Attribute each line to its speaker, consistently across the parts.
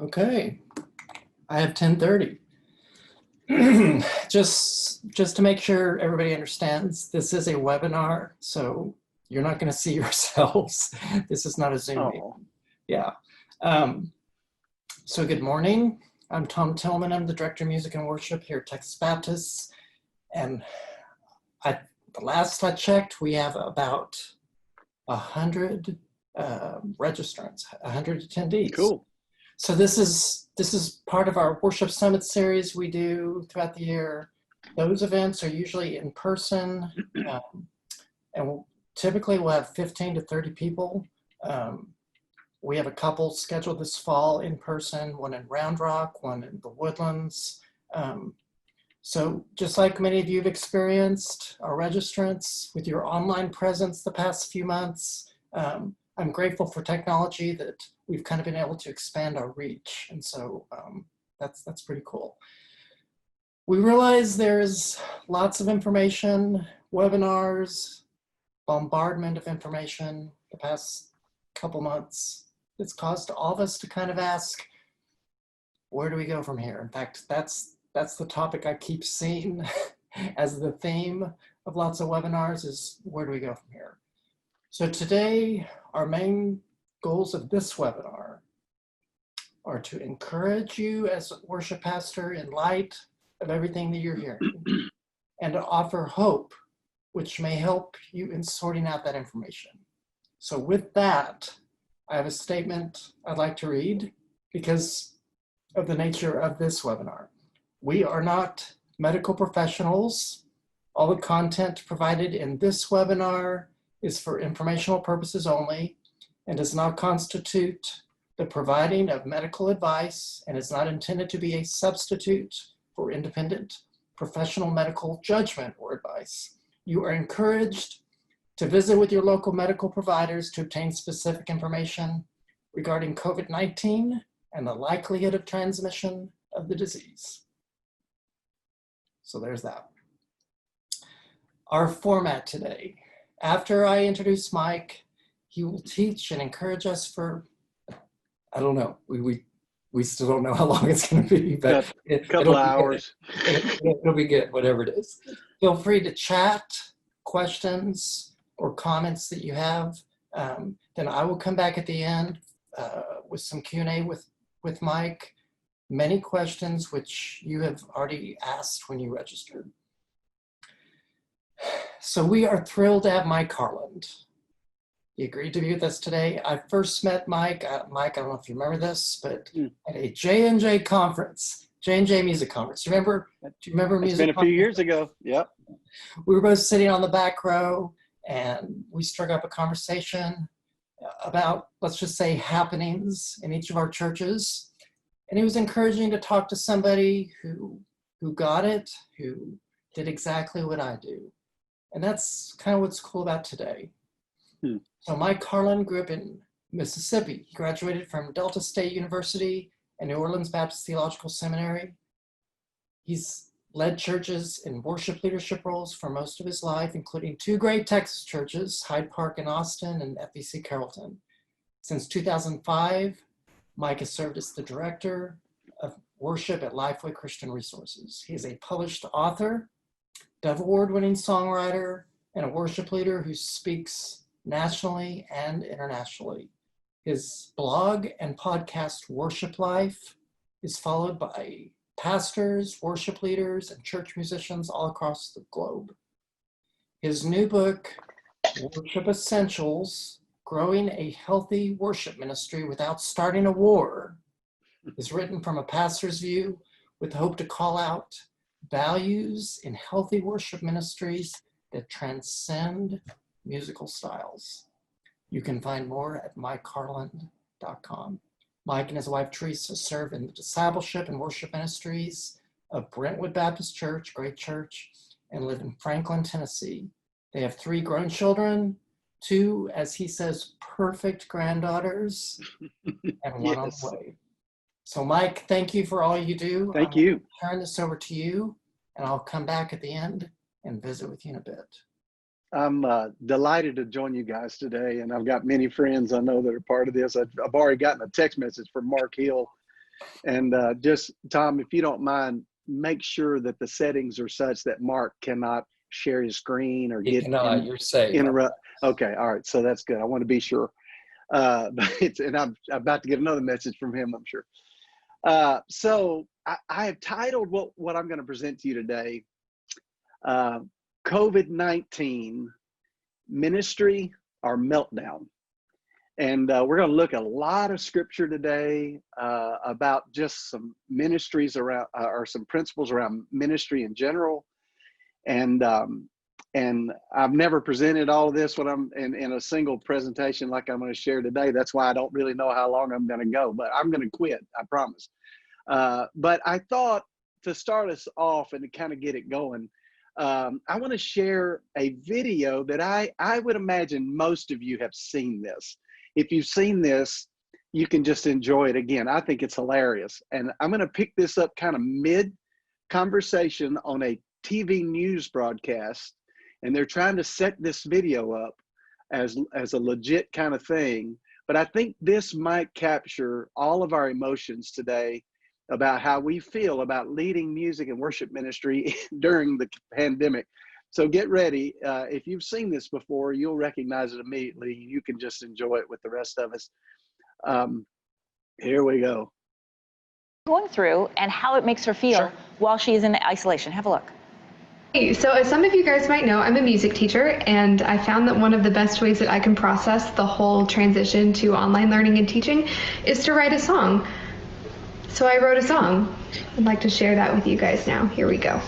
Speaker 1: Okay, I have 10:30. Just to make sure everybody understands, this is a webinar, so you're not going to see yourselves. This is not a Zoom meeting. Yeah. So good morning. I'm Tom Tillman. I'm the Director of Music and Worship here at Texas Baptist. And the last I checked, we have about 100 registrants, 100 attendees.
Speaker 2: Cool.
Speaker 1: So this is part of our Worship Summit series we do throughout the year. Those events are usually in person, and typically we'll have 15 to 30 people. We have a couple scheduled this fall in person, one in Round Rock, one in the Woodlands. So just like many of you have experienced, our registrants, with your online presence the past few months, I'm grateful for technology that we've kind of been able to expand our reach. And so that's pretty cool. We realize there's lots of information, webinars, bombardment of information the past couple months. It's caused all of us to kind of ask, where do we go from here? In fact, that's the topic I keep seeing as the theme of lots of webinars is, where do we go from here? So today, our main goals of this webinar are to encourage you as a worship pastor in light of everything that you're hearing, and to offer hope, which may help you in sorting out that information. So with that, I have a statement I'd like to read because of the nature of this webinar. We are not medical professionals. All the content provided in this webinar is for informational purposes only and does not constitute the providing of medical advice and is not intended to be a substitute for independent professional medical judgment or advice. You are encouraged to visit with your local medical providers to obtain specific information regarding COVID-19 and the likelihood of transmission of the disease. So there's that. Our format today. After I introduce Mike, he will teach and encourage us for, I don't know, we still don't know how long it's going to be, but
Speaker 2: a couple hours.
Speaker 1: It'll be good, whatever it is. Feel free to chat, questions, or comments that you have. Then I will come back at the end with some Q&A with Mike. Many questions which you have already asked when you registered. So we are thrilled to have Mike Harland. He agreed to be with us today. I first met Mike. Mike, I don't know if you remember this, but at a J&J conference, J&J Music Conference. Do you remember music?
Speaker 2: It's been a few years ago. Yep.
Speaker 1: We were both sitting on the back row, and we struck up a conversation about, let's just say, happenings in each of our churches. And it was encouraging to talk to somebody who got it, who did exactly what I do. And that's kind of what's cool about today. So Mike Harland grew up in Mississippi. He graduated from Delta State University and New Orleans Baptist Theological Seminary. He's led churches in worship leadership roles for most of his life, including two great Texas churches, Hyde Park in Austin and FBC Carrollton. Since 2005, Mike has served as the Director of Worship at LifeWay Christian Resources. He is a published author, Dove Award-winning songwriter, and a worship leader who speaks nationally and internationally. His blog and podcast, Worship Life, is followed by pastors, worship leaders, and church musicians all across the globe. His new book, Worship Essentials, Growing a Healthy Worship Ministry Without Starting a War, is written from a pastor's view with hope to call out values in healthy worship ministries that transcend musical styles. You can find more at mikeharland.com. Mike and his wife Teresa serve in the discipleship and worship ministries of Brentwood Baptist Church, great church, and live in Franklin, Tennessee. They have 3 grown children, 2, as he says, perfect granddaughters, and 1 on the way. So Mike, thank you for all you do.
Speaker 2: Thank you.
Speaker 1: I'll turn this over to you, and I'll come back at the end and visit with you in a bit.
Speaker 2: I'm delighted to join you guys today, and I've got many friends I know that are part of this. I've already gotten a text message from Mark Hill And just, Tom, if you don't mind, make sure that the settings are such that Mark cannot share his screen or
Speaker 1: You
Speaker 2: get
Speaker 1: cannot, you're safe.
Speaker 2: interrupt. Okay, all right, so that's good. I want to be sure. But and I'm about to get another message from him, I'm sure. So I have titled what I'm going to present to you today, COVID-19 Ministry or Meltdown. And we're going to look at a lot of scripture today about just some ministries around, or some principles around ministry in general. And I've never presented all of this when I'm in a single presentation like I'm going to share today. That's why I don't really know how long I'm going to go, but I'm going to quit, I promise. But I thought to start us off and to kind of get it going, I want to share a video that I would imagine most of you have seen this. If you've seen this, you can just enjoy it again. I think it's hilarious. And I'm going to pick this up kind of mid-conversation on a TV news broadcast. And they're trying to set this video up as a legit kind of thing. But I think this might capture all of our emotions today about how we feel about leading music and worship ministry during the pandemic. So get ready. If you've seen this before, you'll recognize it immediately. You can just enjoy it with the rest of us. Here we go.
Speaker 3: Going through and how it makes her feel while she's in isolation. Have a look.
Speaker 4: Hey, so as some of you guys might know, I'm a music teacher, and I found that one of the best ways that I can process the whole transition to online learning and teaching is to write a song. So I wrote a song. I'd like to share that with you guys now. Here we go.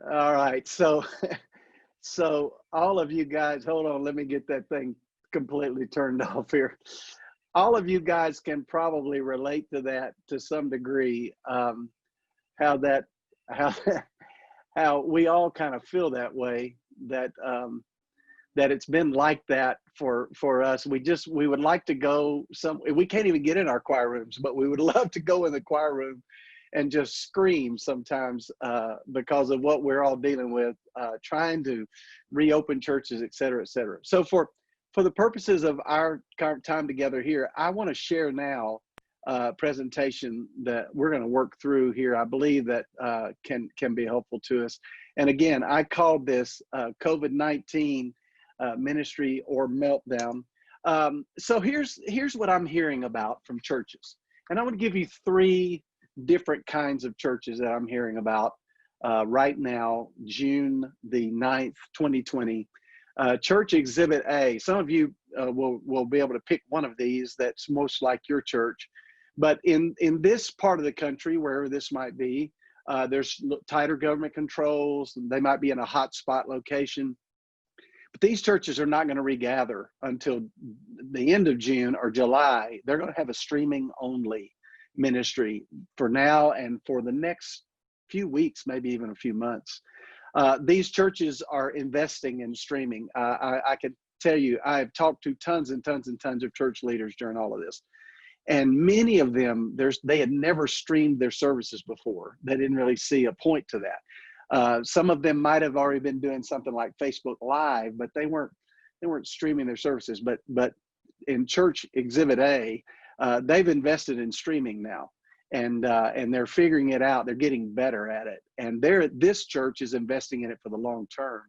Speaker 2: All right, so all of you guys, hold on, let me get that thing completely turned off here. All of you guys can probably relate to that to some degree. How we all kind of feel that way, that it's been like that for us. We would like to go we can't even get in our choir rooms, but we would love to go in the choir room and just scream sometimes because of what we're all dealing with, trying to reopen churches, et cetera, et cetera. So for the purposes of our time together here, I want to share now a presentation that we're going to work through here. I believe that can be helpful to us. And again, I called this COVID-19 ministry or meltdown. So here's what I'm hearing about from churches. And I'm going to give you three different kinds of churches that I'm hearing about right now, June the 9th, 2020. Church Exhibit A. Some of you will be able to pick one of these that's most like your church. But in this part of the country, wherever this might be, there's tighter government controls. They might be in a hotspot location. But these churches are not going to regather until the end of June or July. They're going to have a streaming only ministry for now and for the next few weeks, maybe even a few months. These churches are investing in streaming. I can tell you, I've talked to tons and tons and tons of church leaders during all of this. And many of them, they had never streamed their services before. They didn't really see a point to that. Some of them might have already been doing something like Facebook Live, but they weren't streaming their services. But in Church Exhibit A, they've invested in streaming now, and they're figuring it out. They're getting better at it, and this church is investing in it for the long term.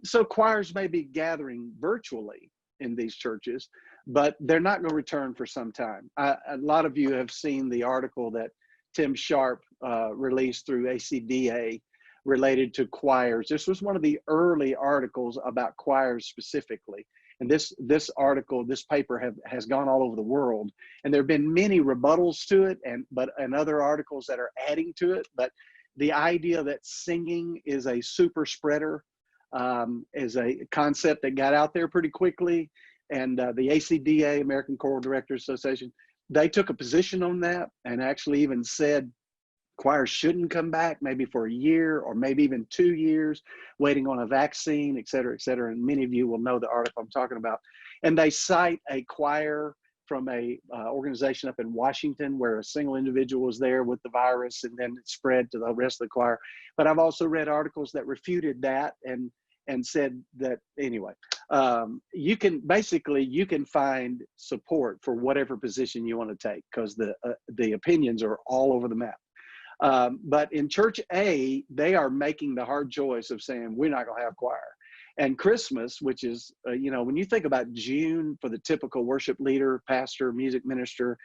Speaker 2: So choirs may be gathering virtually in these churches, but they're not going to return for some time. A lot of you have seen the article that Tim Sharp released through ACDA related to choirs. This was one of the early articles about choirs specifically. And this article, this paper has gone all over the world, and there have been many rebuttals to it, and other articles that are adding to it. But the idea that singing is a super spreader is a concept that got out there pretty quickly. And the ACDA, American Choral Directors Association, they took a position on that and actually even said choir shouldn't come back, maybe for a year or maybe even 2 years, waiting on a vaccine, et cetera, et cetera. And many of you will know the article I'm talking about. And they cite a choir from a organization up in Washington where a single individual was there with the virus and then it spread to the rest of the choir. But I've also read articles that refuted that and said that, anyway, you can find support for whatever position you want to take, because the opinions are all over the map. But in Church A, they are making the hard choice of saying, we're not going to have choir. And Christmas, which is, when you think about June for the typical worship leader, pastor, music minister,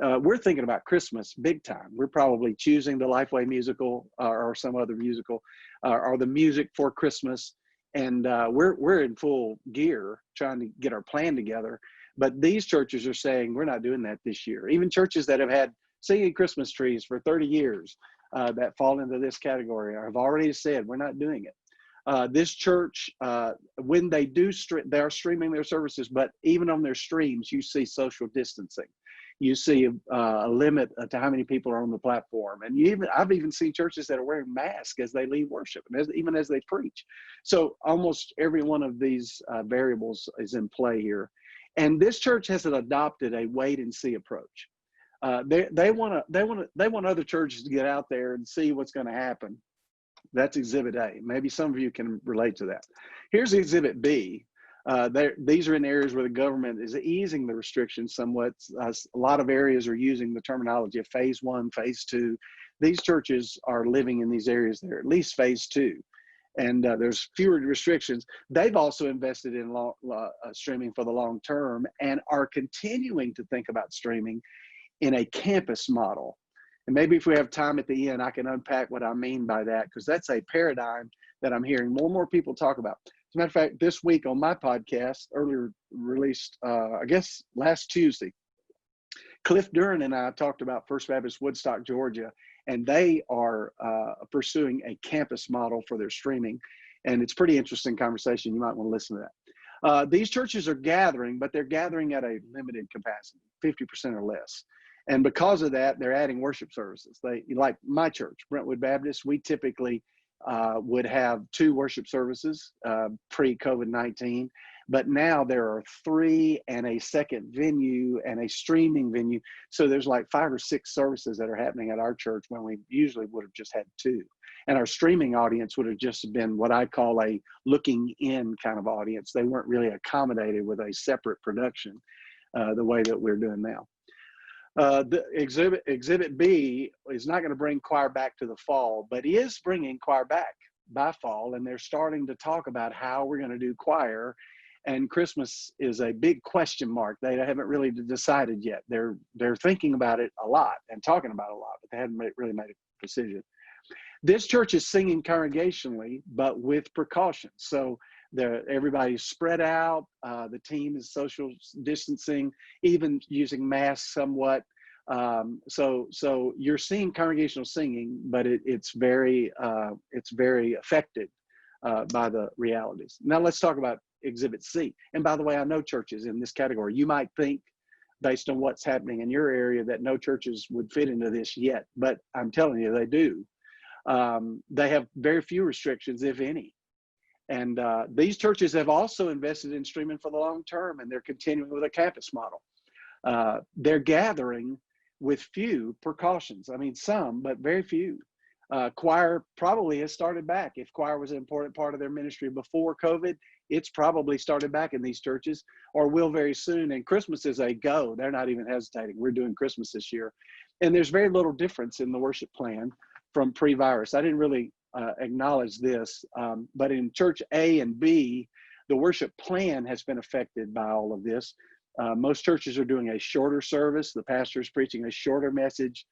Speaker 2: we're thinking about Christmas big time. We're probably choosing the LifeWay musical or some other musical or the music for Christmas. And we're in full gear trying to get our plan together. But these churches are saying, we're not doing that this year. Even churches that have had singing Christmas trees for 30 years that fall into this category have already said, we're not doing it. This church, when they do, they're streaming their services, but even on their streams, you see social distancing. You see a limit to how many people are on the platform. And I've even seen churches that are wearing masks as they lead worship, and even as they preach. So almost every one of these variables is in play here. And this church has adopted a wait and see approach. They want other churches to get out there and see what's going to happen. That's Exhibit A. Maybe some of you can relate to that. Here's Exhibit B. These are in areas where the government is easing the restrictions somewhat. A lot of areas are using the terminology of phase 1, phase 2. These churches are living in these areas that are at least phase 2. And there's fewer restrictions. They've also invested in streaming for the long term and are continuing to think about streaming in a campus model. And maybe if we have time at the end, I can unpack what I mean by that, because that's a paradigm that I'm hearing more and more people talk about. As a matter of fact, this week on my podcast, earlier released, I guess last Tuesday, Cliff Duran and I talked about First Baptist Woodstock, Georgia, and they are pursuing a campus model for their streaming. And it's a pretty interesting conversation. You might want to listen to that. These churches are gathering, but they're gathering at a limited capacity, 50% or less. And because of that, they're adding worship services. Like my church, Brentwood Baptist, we typically would have 2 worship services pre-COVID-19, but now there are 3 and a second venue and a streaming venue. So there's like 5 or 6 services that are happening at our church when we usually would have just had 2. And our streaming audience would have just been what I call a looking in kind of audience. They weren't really accommodated with a separate production the way that we're doing now. The exhibit B is not going to bring choir back to the fall, but is bringing choir back by fall, and they're starting to talk about how we're going to do choir. And Christmas is a big question mark. They haven't really decided yet. They're thinking about it a lot and talking about it a lot, but they haven't really made a decision. This church is singing congregationally, but with precautions. So everybody's spread out. The team is social distancing, even using masks somewhat. So you're seeing congregational singing, but it's very affected by the realities. Now let's talk about Exhibit C. And by the way, I know churches in this category. You might think, based on what's happening in your area, that no churches would fit into this yet, but I'm telling you, they do. They have very few restrictions, if any. And these churches have also invested in streaming for the long term, and they're continuing with a campus model. They're gathering with few precautions. I mean, some, but very few. Choir probably has started back. If choir was an important part of their ministry before COVID, it's probably started back in these churches, or will very soon. And Christmas is a go. They're not even hesitating. We're doing Christmas this year. And there's very little difference in the worship plan from pre-virus. I didn't really acknowledge this, but in Church A and B, the worship plan has been affected by all of this. Most churches are doing a shorter service. The pastor is preaching a shorter message,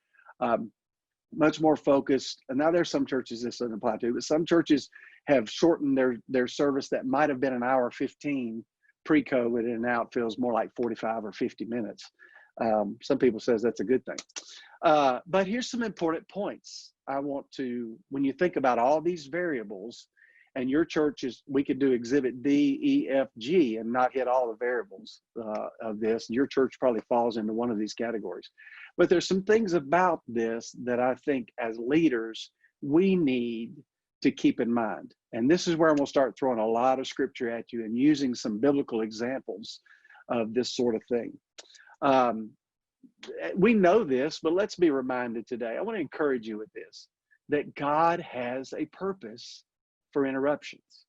Speaker 2: much more focused. And now there's some churches this doesn't apply to, but some churches have shortened their service that might have been an hour 15 pre-COVID, and now it feels more like 45 or 50 minutes. Some people says that's a good thing. But here's some important points I want to, when you think about all these variables and your church is, we could do exhibit D, E, F, G and not hit all the variables of this. Your church probably falls into one of these categories. But there's some things about this that I think as leaders, we need to keep in mind. And this is where I'm going to start throwing a lot of scripture at you and using some biblical examples of this sort of thing. We know this, but let's be reminded today. I want to encourage you with this, that God has a purpose for interruptions.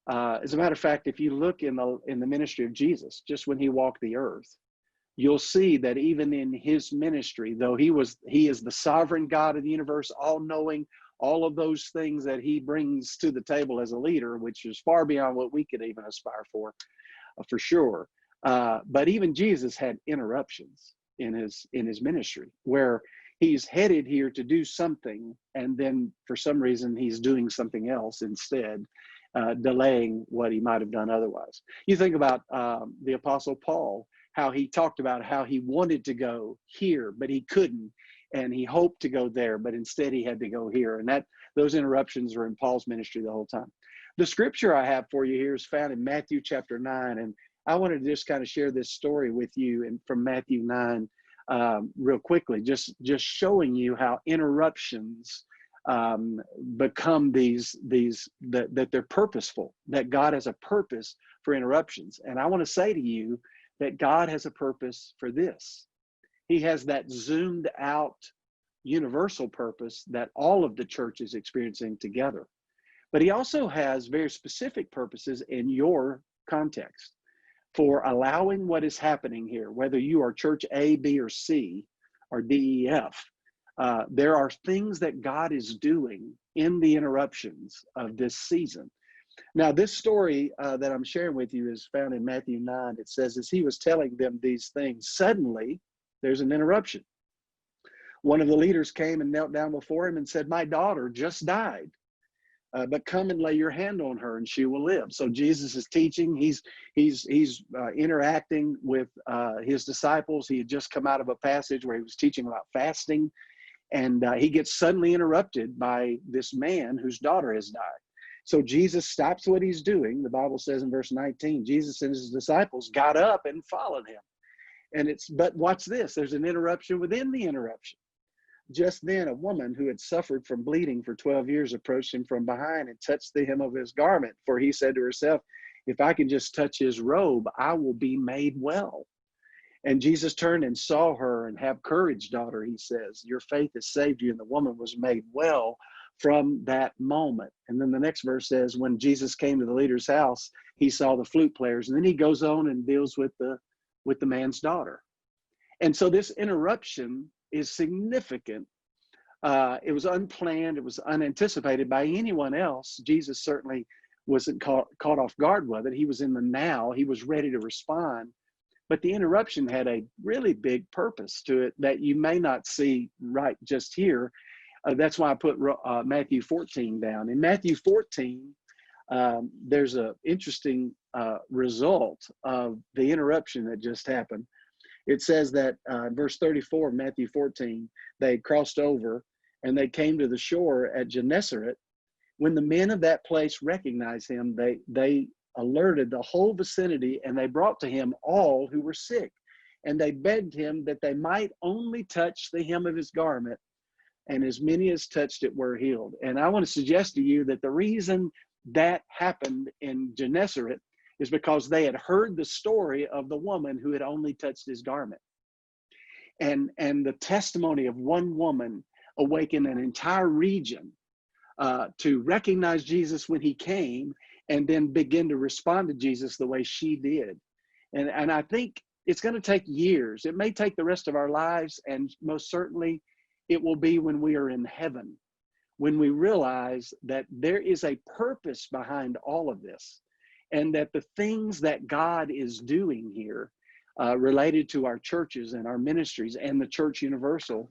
Speaker 2: As a matter of fact, if you look in the ministry of Jesus, just when he walked the earth, you'll see that even in his ministry, though he is the sovereign God of the universe, all-knowing, all of those things that he brings to the table as a leader, which is far beyond what we could even aspire for sure. But even Jesus had interruptions in his ministry, where he's headed here to do something, and then for some reason he's doing something else instead, delaying what he might have done otherwise. You think about the Apostle Paul, how he talked about how he wanted to go here, but he couldn't, and he hoped to go there, but instead he had to go here. And those interruptions are in Paul's ministry the whole time. The scripture I have for you here is found in Matthew chapter 9, and I wanted to just kind of share this story with you and from Matthew 9 real quickly, just showing you how interruptions become that they're purposeful, that God has a purpose for interruptions. And I want to say to you that God has a purpose for this. He has that zoomed out universal purpose that all of the church is experiencing together. But he also has very specific purposes in your context for allowing what is happening here, whether you are church A, B, or C, or D, E, F. There are things that God is doing in the interruptions of this season. Now, this story that I'm sharing with you is found in Matthew 9. It says, as he was telling them these things, suddenly there's an interruption. One of the leaders came and knelt down before him and said, my daughter just died, but come and lay your hand on her and she will live. So Jesus is teaching. He's interacting with his disciples. He had just come out of a passage where he was teaching about fasting, and he gets suddenly interrupted by this man whose daughter has died. So Jesus stops what he's doing. The Bible says in verse 19, Jesus and his disciples got up and followed him. But watch this, there's an interruption within the interruption. Just then, a woman who had suffered from bleeding for 12 years approached him from behind and touched the hem of his garment. For he said to herself, if I can just touch his robe, I will be made well. And Jesus turned and saw her, and have courage, daughter, he says. Your faith has saved you. And the woman was made well from that moment. And then the next verse says, when Jesus came to the leader's house, he saw the flute players. And then he goes on and deals with the man's daughter. And so this interruption is significant. It was unplanned. It was unanticipated by anyone else. Jesus certainly wasn't caught off guard with it. He was in the now. He was ready to respond. But the interruption had a really big purpose to it that you may not see right just here. That's why I put Matthew 14 down. In Matthew 14, there's an interesting result of the interruption that just happened. It says that in verse 34 of Matthew 14, they had crossed over and they came to the shore at Gennesaret. When the men of that place recognized him, they alerted the whole vicinity, and they brought to him all who were sick. And they begged him that they might only touch the hem of his garment, and as many as touched it were healed. And I want to suggest to you that the reason that happened in Gennesaret is because they had heard the story of the woman who had only touched his garment. And the testimony of one woman awakened an entire region to recognize Jesus when he came, and then begin to respond to Jesus the way she did. And I think it's going to take years. It may take the rest of our lives, and most certainly it will be when we are in heaven, when we realize that there is a purpose behind all of this, and that the things that God is doing here related to our churches and our ministries and the church universal,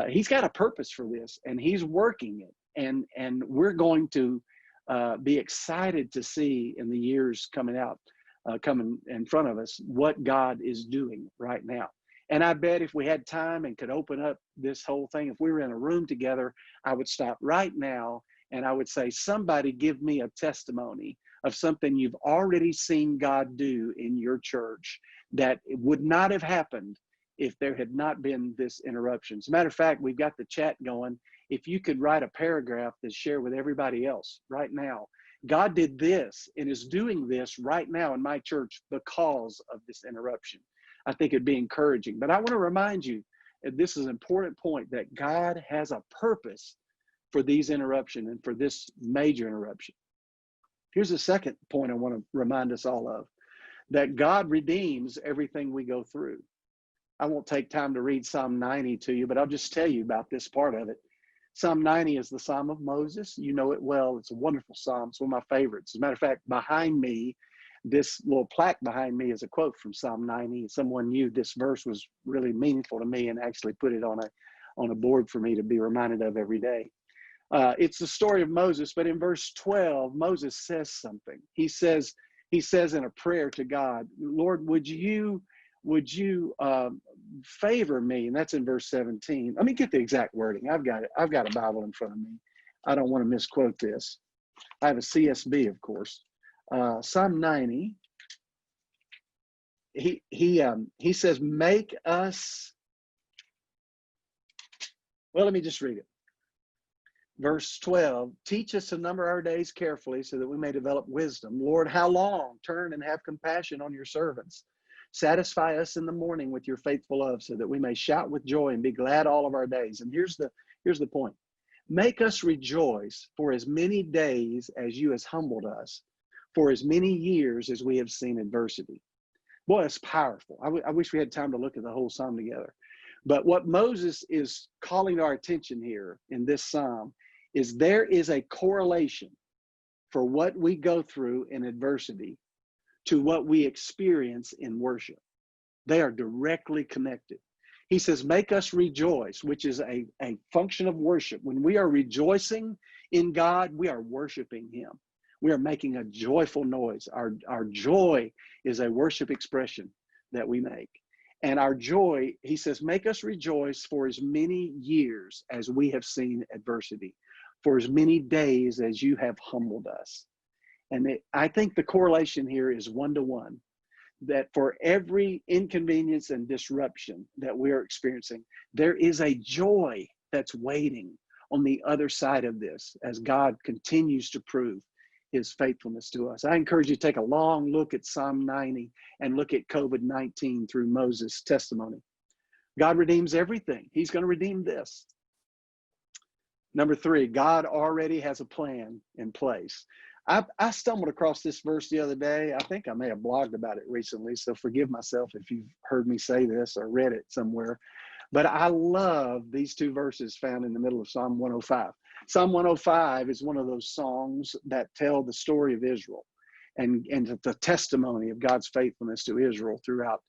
Speaker 2: he's got a purpose for this, and he's working it. And we're going to be excited to see in the years coming in front of us what God is doing right now. And I bet if we had time and could open up this whole thing, if we were in a room together, I would stop right now and I would say, somebody give me a testimony of something you've already seen God do in your church that it would not have happened if there had not been this interruption. As a matter of fact, we've got the chat going. If you could write a paragraph to share with everybody else right now, God did this and is doing this right now in my church because of this interruption. I think it'd be encouraging. But I want to remind you, and this is an important point, that God has a purpose for these interruptions and for this major interruption. Here's the second point I want to remind us all of, that God redeems everything we go through. I won't take time to read Psalm 90 to you, but I'll just tell you about this part of it. Psalm 90 is the Psalm of Moses. You know it well. It's a wonderful psalm. It's one of my favorites. As a matter of fact, behind me, this little plaque behind me is a quote from Psalm 90. Someone knew this verse was really meaningful to me and actually put it on a board for me to be reminded of every day. It's the story of Moses, but in verse 12, Moses says something. He says in a prayer to God, Lord, would you favor me? And that's in verse 17. Let me get the exact wording. I've got it. I've got a Bible in front of me. I don't want to misquote this. I have a CSB, of course. Psalm 90. He says, make us. Well, let me just read it. Verse 12, teach us to number our days carefully so that we may develop wisdom. Lord, how long? Turn and have compassion on your servants. Satisfy us in the morning with your faithful love so that we may shout with joy and be glad all of our days. And here's the point. Make us rejoice for as many days as you has humbled us, for as many years as we have seen adversity. Boy, it's powerful. I wish we had time to look at the whole psalm together. But what Moses is calling our attention here in this psalm is there is a correlation for what we go through in adversity to what we experience in worship. They are directly connected. He says, make us rejoice, which is a function of worship. When we are rejoicing in God, we are worshiping him. We are making a joyful noise. Our joy is a worship expression that we make. And our joy, he says, make us rejoice for as many years as we have seen adversity, for as many days as you have humbled us. And I think the correlation here is 1-to-1, that for every inconvenience and disruption that we are experiencing, there is a joy that's waiting on the other side of this as God continues to prove his faithfulness to us. I encourage you to take a long look at Psalm 90 and look at COVID-19 through Moses' testimony. God redeems everything. He's going to redeem this. Number 3, God already has a plan in place. I stumbled across this verse the other day. I think I may have blogged about it recently, so forgive myself if you've heard me say this or read it somewhere. But I love these 2 verses found in the middle of Psalm 105. Psalm 105 is one of those songs that tell the story of Israel and the testimony of God's faithfulness to Israel throughout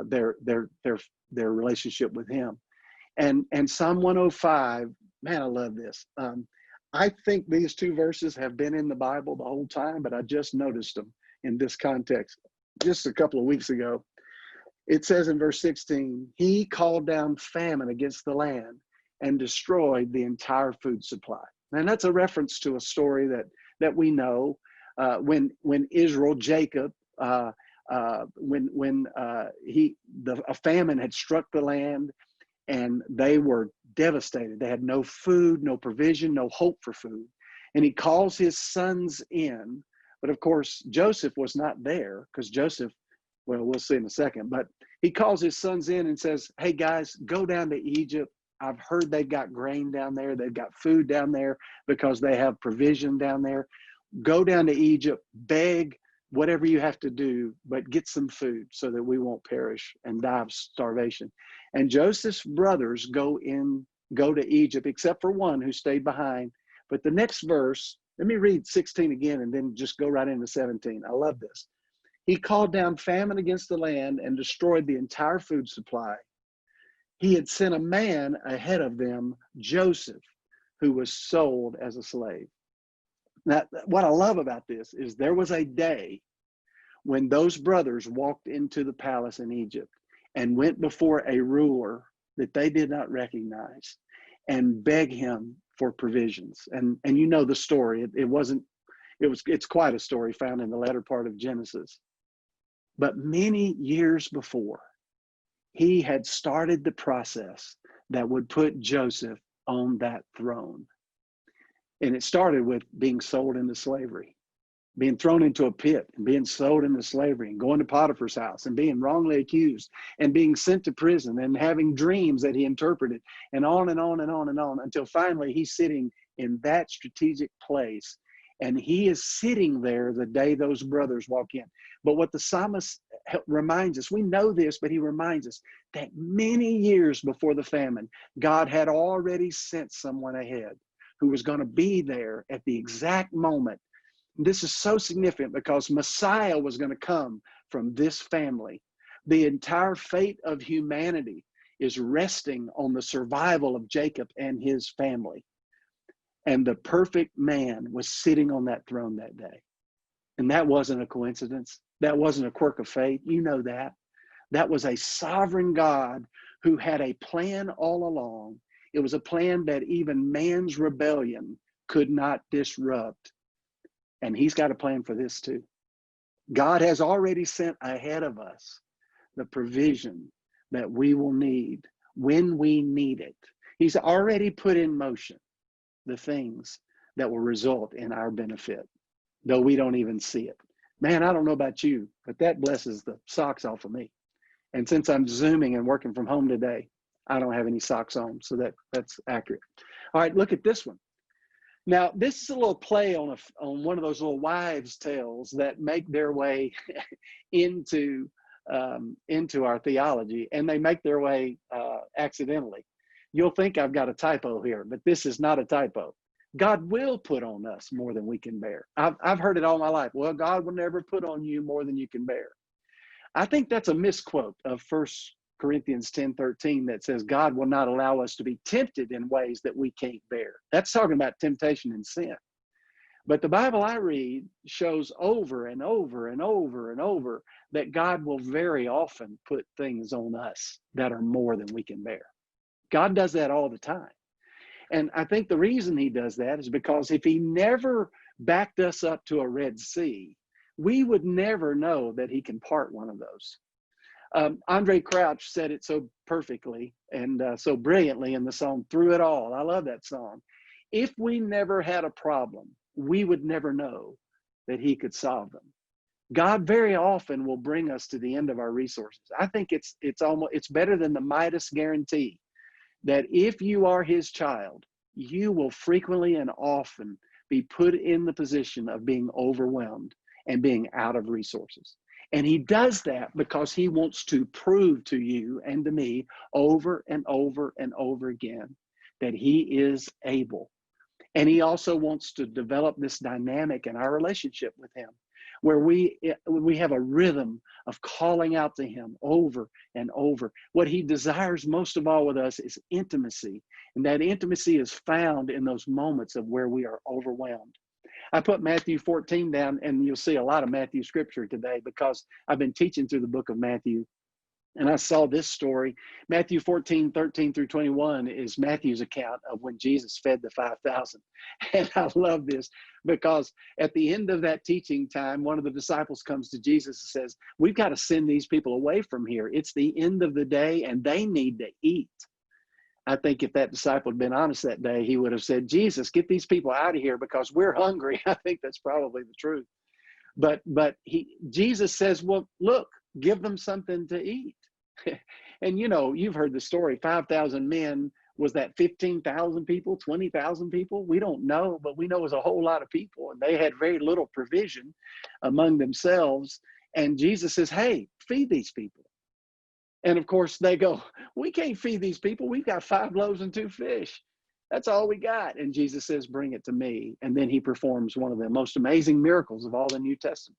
Speaker 2: their relationship with him. And Psalm 105, man, I love this. I think these 2 verses have been in the Bible the whole time, but I just noticed them in this context just a couple of weeks ago. It says in verse 16, he called down famine against the land and destroyed the entire food supply. And that's a reference to a story that we know when Israel, Jacob, a famine had struck the land and they were devastated. They had no food, no provision, no hope for food. And he calls his sons in. But of course, Joseph was not there because Joseph, well, we'll see in a second. But he calls his sons in and says, hey, guys, go down to Egypt. I've heard they've got grain down there. They've got food down there because they have provision down there. Go down to Egypt, beg, whatever you have to do, but get some food so that we won't perish and die of starvation. And Joseph's brothers go to Egypt, except for one who stayed behind. But the next verse, let me read 16 again and then just go right into 17. I love this. He called down famine against the land and destroyed the entire food supply. He had sent a man ahead of them, Joseph, who was sold as a slave. Now, what I love about this is there was a day when those brothers walked into the palace in Egypt and went before a ruler that they did not recognize and begged him for provisions. And you know the story. It's quite a story found in the latter part of Genesis. But many years before, he had started the process that would put Joseph on that throne. And it started with being sold into slavery, being thrown into a pit and being sold into slavery and going to Potiphar's house and being wrongly accused and being sent to prison and having dreams that he interpreted and on and on and on and on until finally he's sitting in that strategic place. And he is sitting there the day those brothers walk in. But what the psalmist reminds us, we know this, but he reminds us that many years before the famine, God had already sent someone ahead who was going to be there at the exact moment. This is so significant because Messiah was going to come from this family. The entire fate of humanity is resting on the survival of Jacob and his family. And the perfect man was sitting on that throne that day. And that wasn't a coincidence. That wasn't a quirk of fate. You know that. That was a sovereign God who had a plan all along. It was a plan that even man's rebellion could not disrupt. And he's got a plan for this too. God has already sent ahead of us the provision that we will need when we need it. He's already put in motion the things that will result in our benefit, though we don't even see it. Man, I don't know about you, but that blesses the socks off of me. And since I'm Zooming and working from home today, I don't have any socks on, so that's accurate. All right, look at this one. Now, this is a little play on one of those little wives' tales that make their way into our theology, and they make their way accidentally. You'll think I've got a typo here, but this is not a typo. God will put on us more than we can bear. I've heard it all my life. Well, God will never put on you more than you can bear. I think that's a misquote of 1 Corinthians 10:13 that says God will not allow us to be tempted in ways that we can't bear. That's talking about temptation and sin. But the Bible I read shows over and over and over and over that God will very often put things on us that are more than we can bear. God does that all the time. And I think the reason he does that is because if he never backed us up to a Red Sea, we would never know that he can part one of those. Andre Crouch said it so perfectly and so brilliantly in the song Through It All. I love that song. If we never had a problem, we would never know that he could solve them. God very often will bring us to the end of our resources. I think it's better than the Midas guarantee that if you are his child, you will frequently and often be put in the position of being overwhelmed and being out of resources. And he does that because he wants to prove to you and to me over and over and over again that he is able. And he also wants to develop this dynamic in our relationship with him, where we have a rhythm of calling out to him over and over. What he desires most of all with us is intimacy. And that intimacy is found in those moments of where we are overwhelmed. I put Matthew 14 down, and you'll see a lot of Matthew scripture today because I've been teaching through the book of Matthew. And I saw this story. Matthew 14:13-21 is Matthew's account of when Jesus fed the 5,000. And I love this because at the end of that teaching time, one of the disciples comes to Jesus and says, we've got to send these people away from here. It's the end of the day and they need to eat. I think if that disciple had been honest that day, he would have said, Jesus, get these people out of here because we're hungry. I think that's probably the truth. But Jesus says, well, look, give them something to eat. And you know, you've heard the story, 5,000 men. Was that 15,000 people, 20,000 people? We don't know, but we know it was a whole lot of people, and they had very little provision among themselves. And Jesus says, hey, feed these people. And of course they go, we can't feed these people. We've got 5 loaves and 2 fish. That's all we got. And Jesus says, bring it to me. And then he performs one of the most amazing miracles of all the New Testament.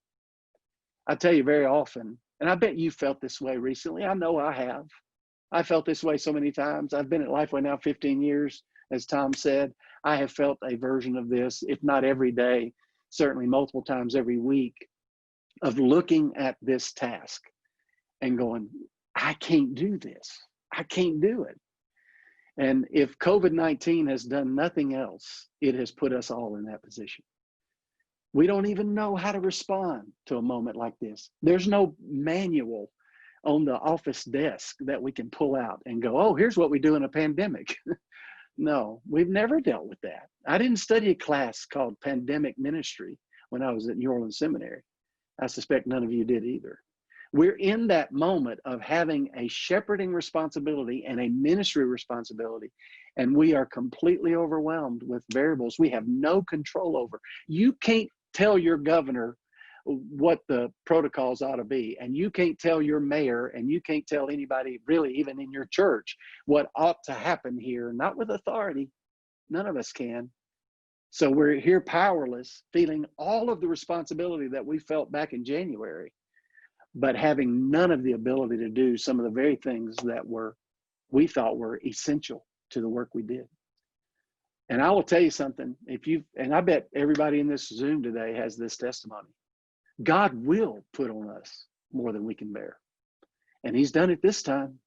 Speaker 2: I tell you very often, and I bet you felt this way recently. I know I have. I felt this way so many times. I've been at LifeWay now 15 years. As Tom said, I have felt a version of this, if not every day, certainly multiple times every week, of looking at this task and going, I can't do this. I can't do it. And if COVID-19 has done nothing else, it has put us all in that position. We don't even know how to respond to a moment like this. There's no manual on the office desk that we can pull out and go, oh, here's what we do in a pandemic. No, we've never dealt with that. I didn't study a class called pandemic ministry when I was at New Orleans Seminary. I suspect none of you did either. We're in that moment of having a shepherding responsibility and a ministry responsibility, and we are completely overwhelmed with variables we have no control over. You can't tell your governor what the protocols ought to be, and you can't tell your mayor, and you can't tell anybody really even in your church what ought to happen here, not with authority. None of us can. So we're here powerless, feeling all of the responsibility that we felt back in January, but having none of the ability to do some of the very things that we thought were essential to the work we did. And I will tell you something, and I bet everybody in this Zoom today has this testimony. God will put on us more than we can bear. And he's done it this time.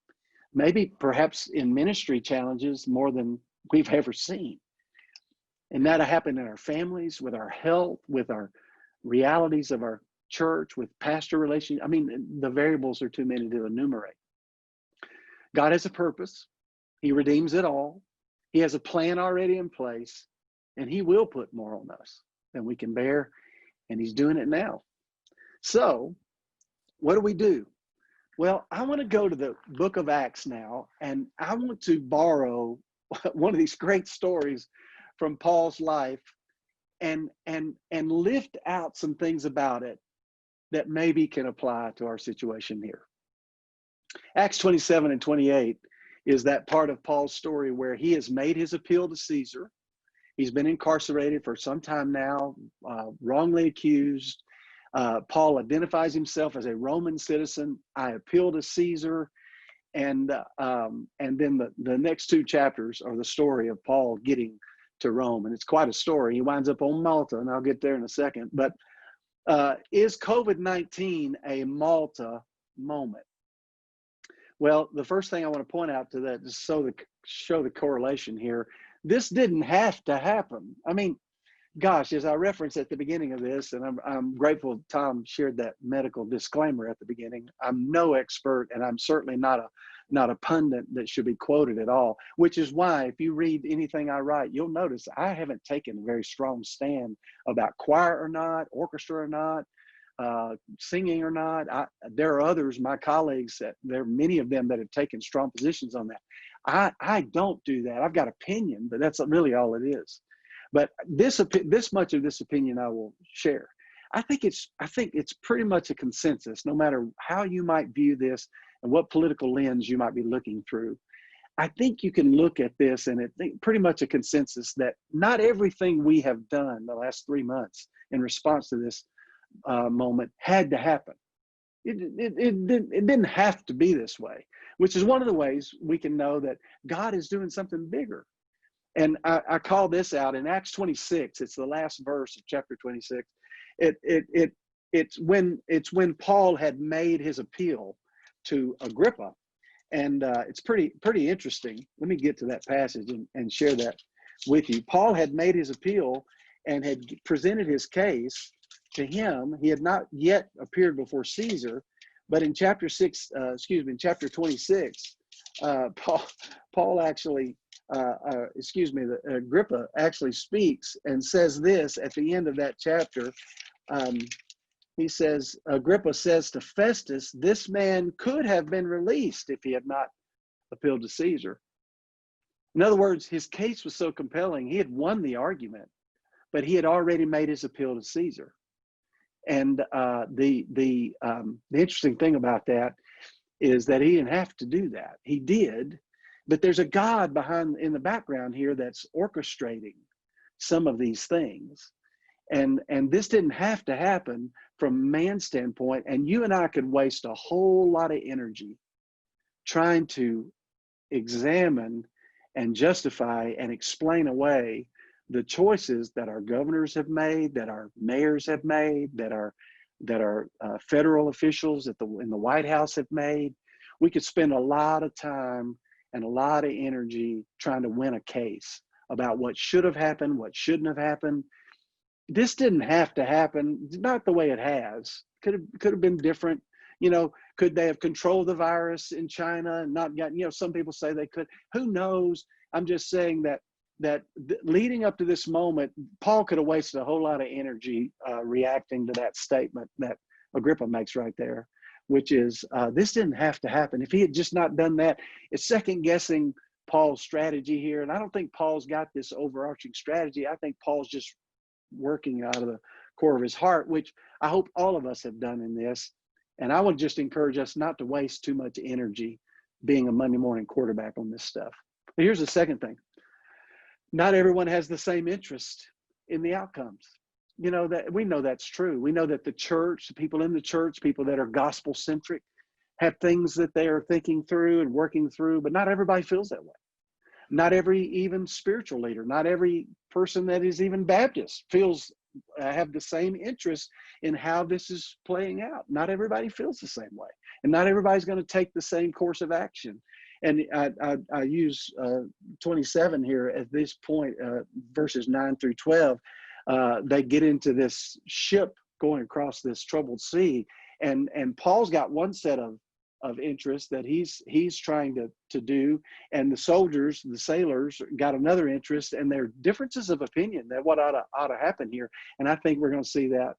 Speaker 2: Maybe perhaps in ministry challenges more than we've ever seen. And that'll happen in our families, with our health, with our realities of our church, with pastor relations. I mean, the variables are too many to enumerate. God has a purpose. He redeems it all. He has a plan already in place, and he will put more on us than we can bear, and he's doing it now. So what do? Well, I want to go to the book of Acts now, and I want to borrow one of these great stories from Paul's life and lift out some things about it that maybe can apply to our situation here. Acts 27 and 28 is that part of Paul's story where he has made his appeal to Caesar. He's been incarcerated for some time now, wrongly accused. Paul identifies himself as a Roman citizen. I appeal to Caesar. And then the next two chapters are the story of Paul getting to Rome. And it's quite a story. He winds up on Malta, and I'll get there in a second. But is COVID-19 a Malta moment? Well, the first thing I want to point out to that is show the correlation here. This didn't have to happen. I mean, gosh, as I referenced at the beginning of this, and I'm grateful Tom shared that medical disclaimer at the beginning. I'm no expert, and I'm certainly not a pundit that should be quoted at all, which is why if you read anything I write, you'll notice I haven't taken a very strong stand about choir or not, orchestra or not, singing or not. There are others, my colleagues, there are many of them that have taken strong positions on that. I don't do that. I've got opinion, but that's really all it is. But this much of this opinion I will share. I think it's pretty much a consensus, no matter how you might view this and what political lens you might be looking through. I think you can look at this and it's pretty much a consensus that not everything we have done the last 3 months in response to this moment had to happen. It didn't have to be this way, which is one of the ways we can know that God is doing something bigger. And I call this out in Acts 26. It's the last verse of chapter 26. It's when Paul had made his appeal to Agrippa, and it's pretty interesting. Let me get to that passage and share that with you. Paul had made his appeal and had presented his case to him. He had not yet appeared before Caesar, but in chapter 26, Paul actually. Agrippa actually speaks and says this at the end of that chapter. He says, Agrippa says to Festus, this man could have been released if he had not appealed to Caesar. In other words, his case was so compelling, he had won the argument, but he had already made his appeal to Caesar. And the interesting thing about that is that he didn't have to do that. He did. But there's a God in the background here that's orchestrating some of these things. And this didn't have to happen from man's standpoint. And you and I could waste a whole lot of energy trying to examine and justify and explain away the choices that our governors have made, that our mayors have made, that our federal officials in the White House have made. We could spend a lot of time and a lot of energy trying to win a case about what should have happened, what shouldn't have happened. This didn't have to happen, not the way it has. Could have been different. You know, could they have controlled the virus in China and not gotten, you know, some people say they could. Who knows? I'm just saying that leading up to this moment, Paul could have wasted a whole lot of energy reacting to that statement that Agrippa makes right there, which is, this didn't have to happen. If he had just not done that, it's second guessing Paul's strategy here. And I don't think Paul's got this overarching strategy. I think Paul's just working out of the core of his heart, which I hope all of us have done in this. And I would just encourage us not to waste too much energy being a Monday morning quarterback on this stuff. But here's the second thing. Not everyone has the same interest in the outcomes. You know, that we know that's true. We know that the church, the people in the church, people that are gospel centric, have things that they are thinking through and working through, but not everybody feels that way. Not every even spiritual leader, not every person that is even Baptist feels have the same interest in how this is playing out. Not everybody feels the same way, and not everybody's going to take the same course of action. And I use 27 here at this point, verses 9 through 12. They get into this ship going across this troubled sea, and Paul's got one set of interest that he's trying to do, and the soldiers, the sailors, got another interest, and there are differences of opinion that what ought to happen here. And I think we're going to see that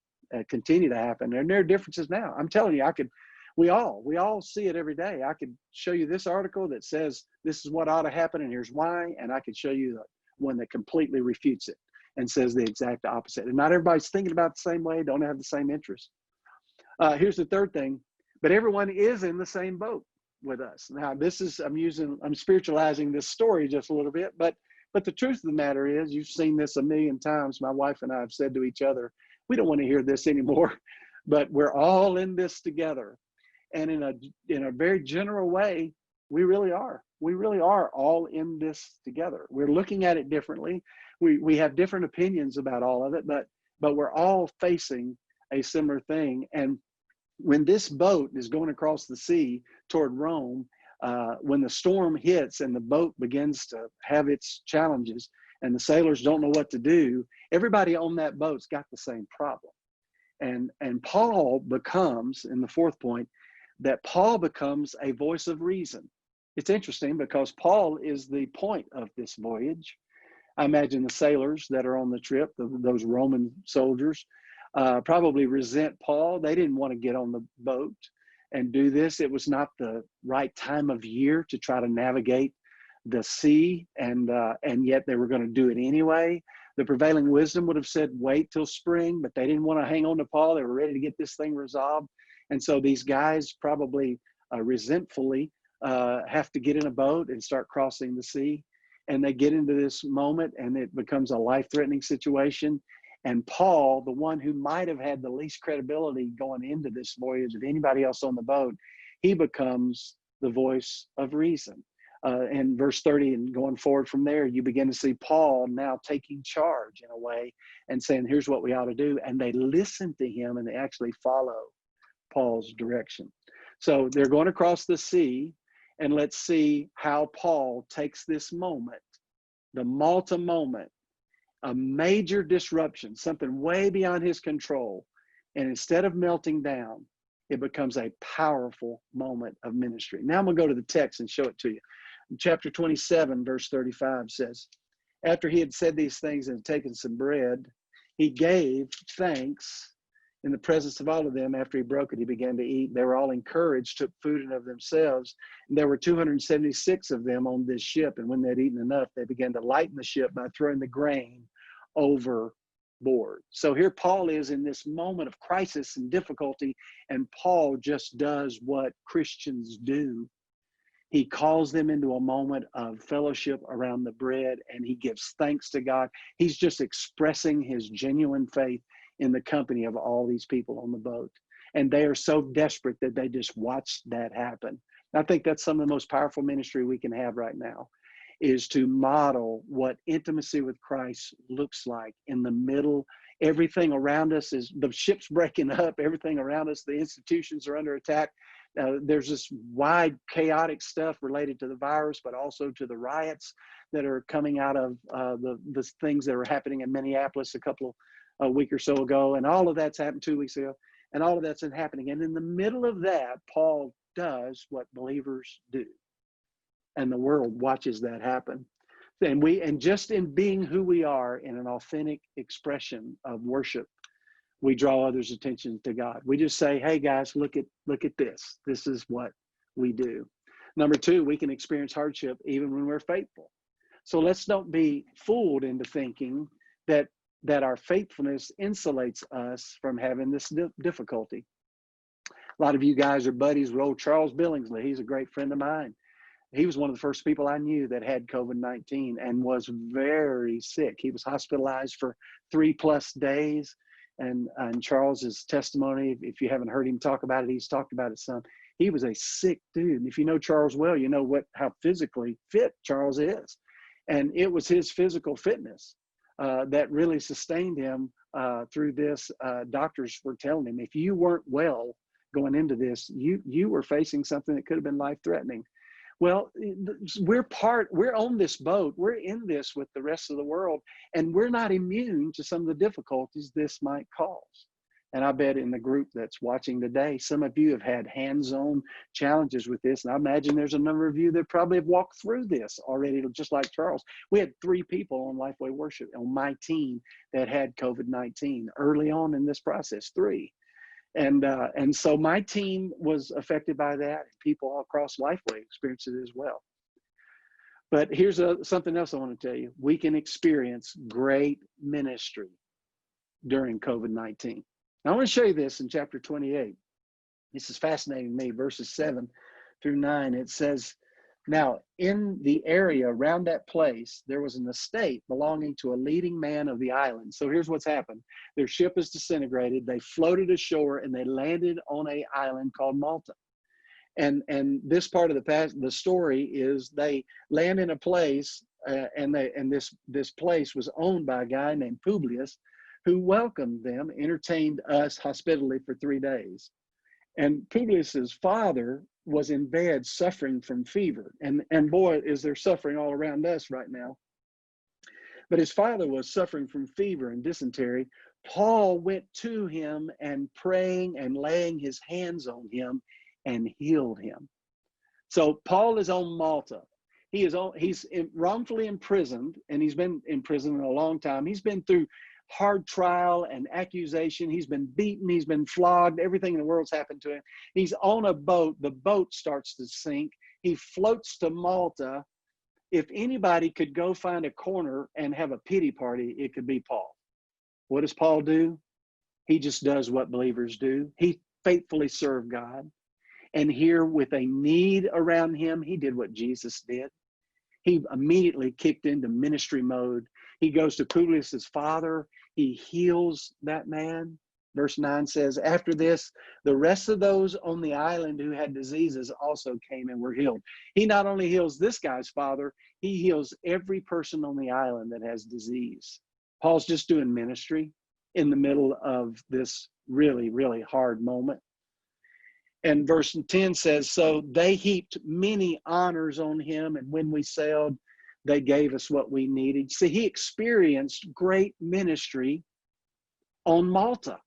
Speaker 2: continue to happen. And there are differences now. I'm telling you, we all see it every day. I could show you this article that says this is what ought to happen and here's why, and I could show you the one that completely refutes it and says the exact opposite. And not everybody's thinking about the same way, don't have the same interest. Here's the third thing. But everyone is in the same boat with us. Now, this is, I'm spiritualizing this story just a little bit, but the truth of the matter is, you've seen this a million times. My wife and I have said to each other, we don't want to hear this anymore, but we're all in this together. And in a very general way, we really are. We really are all in this together. We're looking at it differently. We have different opinions about all of it, but we're all facing a similar thing. And when this boat is going across the sea toward Rome, when the storm hits and the boat begins to have its challenges and the sailors don't know what to do, everybody on that boat's got the same problem. And Paul becomes, in the fourth point, that Paul becomes a voice of reason. It's interesting because Paul is the point of this voyage. I imagine the sailors that are on the trip, those Roman soldiers, probably resent Paul. They didn't want to get on the boat and do this. It was not the right time of year to try to navigate the sea, and yet they were going to do it anyway. The prevailing wisdom would have said, wait till spring, but they didn't want to hang on to Paul. They were ready to get this thing resolved. And so these guys probably resentfully have to get in a boat and start crossing the sea. And they get into this moment and it becomes a life-threatening situation. And Paul, the one who might have had the least credibility going into this voyage of anybody else on the boat, he becomes the voice of reason. In verse 30 and going forward from there, you begin to see Paul now taking charge in a way and saying, here's what we ought to do. And they listen to him and they actually follow Paul's direction. So they're going across the sea, and let's see how Paul takes this moment, the Malta moment, a major disruption, something way beyond his control. And instead of melting down, it becomes a powerful moment of ministry. Now I'm going to go to the text and show it to you. Chapter 27, verse 35 says, after he had said these things and had taken some bread, he gave thanks in the presence of all of them. After he broke it, he began to eat. They were all encouraged, took food and of themselves. And there were 276 of them on this ship. And when they had eaten enough, they began to lighten the ship by throwing the grain overboard. So here Paul is in this moment of crisis and difficulty, and Paul just does what Christians do. He calls them into a moment of fellowship around the bread, and he gives thanks to God. He's just expressing his genuine faith in the company of all these people on the boat. And they are so desperate that they just watch that happen. I think that's some of the most powerful ministry we can have right now, is to model what intimacy with Christ looks like in the middle. Everything around us is, the ship's breaking up, everything around us, the institutions are under attack. There's this wide chaotic stuff related to the virus, but also to the riots that are coming out of the things that were happening in Minneapolis a week or so ago. And all of that's happened 2 weeks ago. And all of that's been happening. And in the middle of that, Paul does what believers do. And the world watches that happen. And just in being who we are in an authentic expression of worship, we draw others' attention to God. We just say, hey guys, look at this. This is what we do. Number two, we can experience hardship even when we're faithful. So let's not be fooled into thinking that our faithfulness insulates us from having this difficulty. A lot of you guys are buddies with old Charles Billingsley. He's a great friend of mine. He was one of the first people I knew that had COVID-19 and was very sick. He was hospitalized for 3+ days. And Charles's testimony, if you haven't heard him talk about it, he's talked about it some. He was a sick dude. And if you know Charles well, you know how physically fit Charles is. And it was his physical fitness that really sustained him through this. Doctors were telling him, if you weren't well going into this, you were facing something that could have been life-threatening. Well, we're on this boat. We're in this with the rest of the world, and we're not immune to some of the difficulties this might cause. And I bet in the group that's watching today, some of you have had hands-on challenges with this. And I imagine there's a number of you that probably have walked through this already, just like Charles. We had 3 people on LifeWay Worship on my team that had COVID-19 early on in this process, 3. And so my team was affected by that. People all across LifeWay experienced it as well. But here's something else I want to tell you. We can experience great ministry during COVID-19. Now, I want to show you this in chapter 28. This is fascinating to me, verses 7 through 9. It says, now, in the area around that place, there was an estate belonging to a leading man of the island. So here's what's happened. Their ship is disintegrated. They floated ashore and they landed on an island called Malta. And this part of the story is they land in a place, and this place was owned by a guy named Publius, who welcomed them, entertained us hospitably for 3 days. And Publius's father was in bed suffering from fever. And boy, is there suffering all around us right now. But his father was suffering from fever and dysentery. Paul went to him and praying and laying his hands on him and healed him. So Paul is on Malta. He's wrongfully imprisoned, and he's been in prison a long time. He's been through hard trial and accusation. He's been beaten. He's been flogged. Everything in the world's happened to him. He's on a boat. The boat starts to sink. He floats to Malta. If anybody could go find a corner and have a pity party, it could be Paul. What does Paul do? He just does what believers do. He faithfully served God. And here, with a need around him, he did what Jesus did. He immediately kicked into ministry mode. He goes to Publius's father. He heals that man. Verse 9 says, after this, the rest of those on the island who had diseases also came and were healed. He not only heals this guy's father, he heals every person on the island that has disease. Paul's just doing ministry in the middle of this really, really hard moment. And verse 10 says, so they heaped many honors on him, and when we sailed, they gave us what we needed. See, he experienced great ministry on Malta,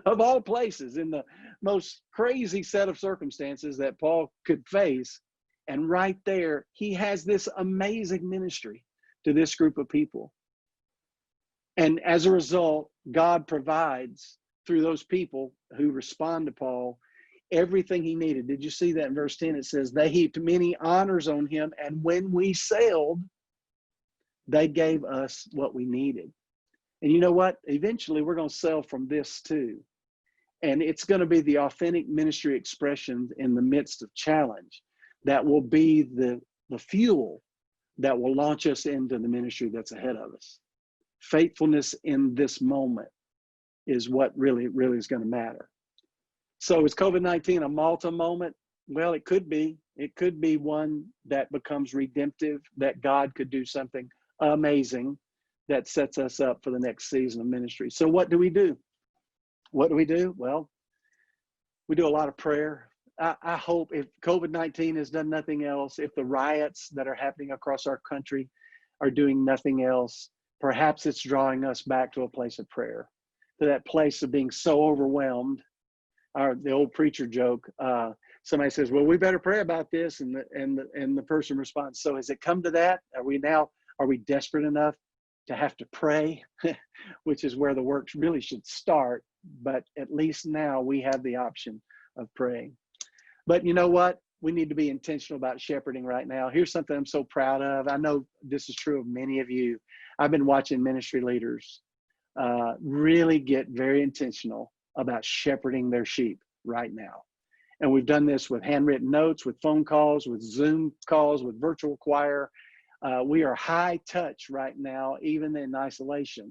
Speaker 2: of all places, in the most crazy set of circumstances that Paul could face. And right there, he has this amazing ministry to this group of people. And as a result, God provides through those people who respond to Paul everything he needed. Did you see that in verse 10? It says, they heaped many honors on him, and when we sailed, they gave us what we needed. And you know what? Eventually, we're going to sail from this too. And it's going to be the authentic ministry expression in the midst of challenge that will be the fuel that will launch us into the ministry that's ahead of us. Faithfulness in this moment is what really, really is going to matter. So is COVID-19 a Malta moment? Well, it could be. It could be one that becomes redemptive, that God could do something amazing that sets us up for the next season of ministry. So what do we do? What do we do? Well, we do a lot of prayer. I hope if COVID-19 has done nothing else, if the riots that are happening across our country are doing nothing else, perhaps it's drawing us back to a place of prayer, to that place of being so overwhelmed. Or the old preacher joke, somebody says, well, we better pray about this. And the person responds, so has it come to that? Are we desperate enough to have to pray? Which is where the work really should start. But at least now we have the option of praying. But you know what? We need to be intentional about shepherding right now. Here's something I'm so proud of. I know this is true of many of you. I've been watching ministry leaders really get very intentional about shepherding their sheep right now. And we've done this with handwritten notes, with phone calls, with Zoom calls, with virtual choir. We are high touch right now, even in isolation.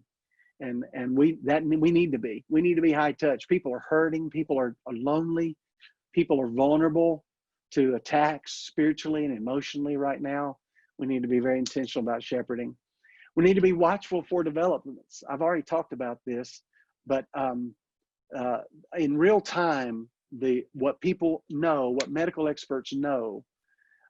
Speaker 2: And we need to be. We need to be high touch. People are hurting. People are lonely. People are vulnerable to attacks spiritually and emotionally right now. We need to be very intentional about shepherding. We need to be watchful for developments. I've already talked about this, but in real time, what people know, what medical experts know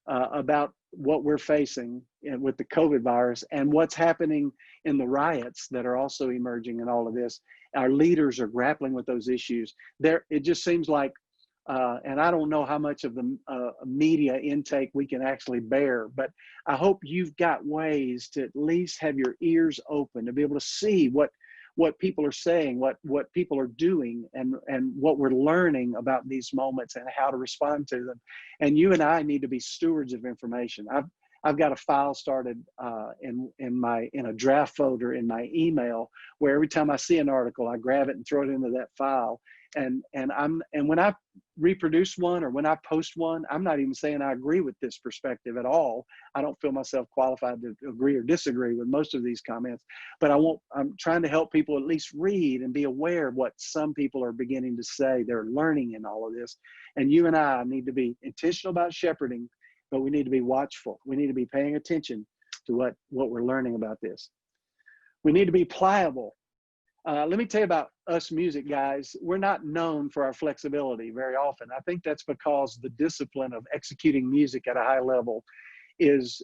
Speaker 2: about what we're facing with the COVID virus and what's happening in the riots that are also emerging in all of this, our leaders are grappling with those issues. It just seems like, and I don't know how much of the media intake we can actually bear, but I hope you've got ways to at least have your ears open to be able to see what people are saying, what people are doing, and what we're learning about these moments and how to respond to them. And you and I need to be stewards of information. I've got a file started in a draft folder in my email where every time I see an article, I grab it and throw it into that file. And when I reproduce one or when I post one, I'm not even saying I agree with this perspective at all. I don't feel myself qualified to agree or disagree with most of these comments, but I'm trying to help people at least read and be aware of what some people are beginning to say. They're learning in all of this. And you and I need to be intentional about shepherding, but we need to be watchful. We need to be paying attention to what we're learning about this. We need to be pliable. Let me tell you about us music guys. We're not known for our flexibility very often. I think that's because the discipline of executing music at a high level is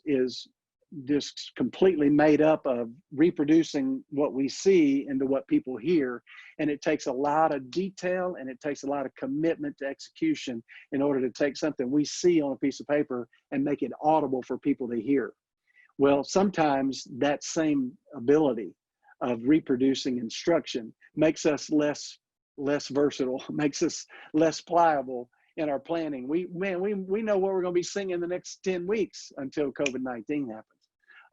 Speaker 2: just completely made up of reproducing what we see into what people hear. And it takes a lot of detail and it takes a lot of commitment to execution in order to take something we see on a piece of paper and make it audible for people to hear. Well, sometimes that same ability of reproducing instruction makes us less versatile, makes us less pliable in our planning. We know what we're going to be singing the next 10 weeks until COVID-19 happens.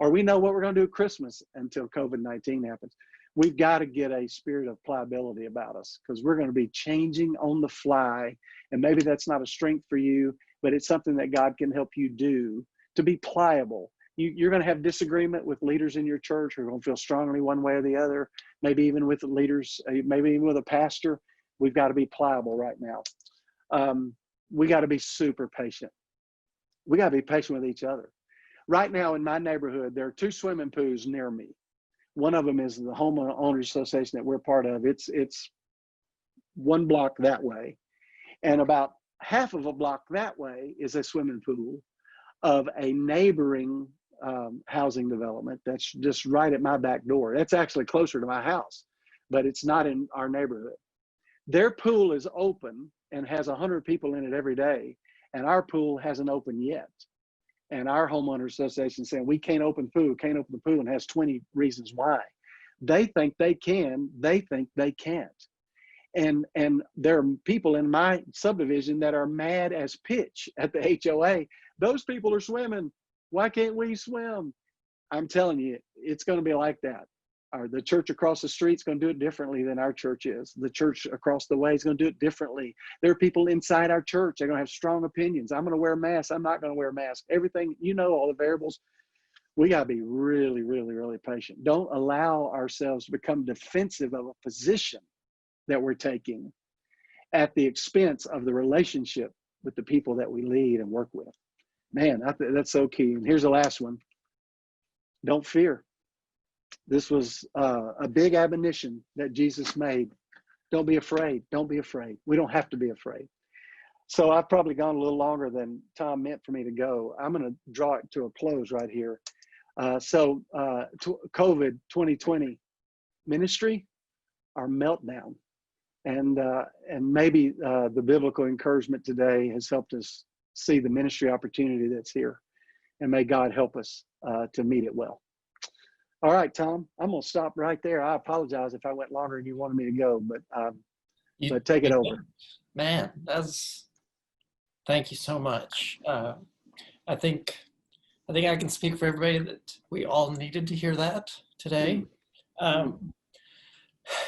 Speaker 2: Or we know what we're going to do at Christmas until COVID-19 happens. We've got to get a spirit of pliability about us because we're going to be changing on the fly. And maybe that's not a strength for you, but it's something that God can help you do to be pliable. You're going to have disagreement with leaders in your church who are going to feel strongly one way or the other, maybe even with the leaders, maybe even with a pastor. We've got to be pliable right now. We got to be super patient. We got to be patient with each other. Right now in my neighborhood, there are 2 swimming pools near me. One of them is the homeowners association that we're part of. It's 1 block that way. And about half of a block that way is a swimming pool of a neighboring housing development that's just right at my back door. That's actually closer to my house, but it's not in our neighborhood. Their pool is open and has 100 people in it every day, and our pool hasn't opened yet. And our homeowner association is saying we can't open the pool, and has 20 reasons why. They think they can, they think they can't. And there are people in my subdivision that are mad as pitch at the HOA. Those people are swimming. Why can't we swim? I'm telling you, it's going to be like that. The church across the street is going to do it differently than our church is. The church across the way is going to do it differently. There are people inside our church. They're going to have strong opinions. I'm going to wear a mask. I'm not going to wear a mask. Everything, all the variables. We got to be really, really, really patient. Don't allow ourselves to become defensive of a position that we're taking at the expense of the relationship with the people that we lead and work with. Man, that's so key. And here's the last one. Don't fear. This was a big admonition that Jesus made. Don't be afraid. Don't be afraid. We don't have to be afraid. So I've probably gone a little longer than Tom meant for me to go. I'm going to draw it to a close right here. COVID 2020 ministry, our meltdown, and maybe the biblical encouragement today has helped us see the ministry opportunity that's here, and may God help us to meet it well. All right, Tom, I'm going to stop right there. I apologize if I went longer than you wanted me to go, but take it over.
Speaker 1: Man, thank you so much. I think I can speak for everybody that we all needed to hear that today.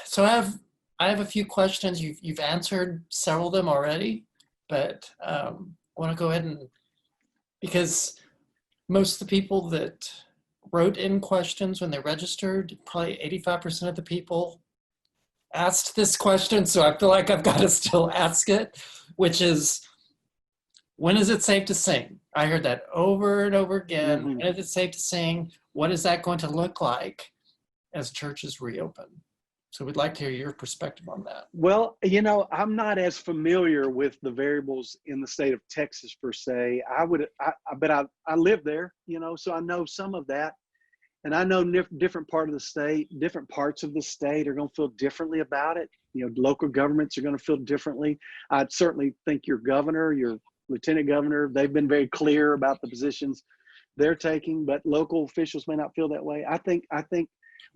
Speaker 1: So I have a few questions. You've answered several of them already, but I want to go ahead and, because most of the people that wrote in questions when they registered, probably 85% of the people asked this question, so I feel like I've got to still ask it, which is, when is it safe to sing? I heard that over and over again. When is it safe to sing? What is that going to look like as churches reopen? So we'd like to hear your perspective on that.
Speaker 2: Well, I'm not as familiar with the variables in the state of Texas per se. But I live there, so I know some of that. And I know different parts of the state are going to feel differently about it. Local governments are going to feel differently. I'd certainly think your governor, your lieutenant governor, they've been very clear about the positions they're taking, but local officials may not feel that way. I think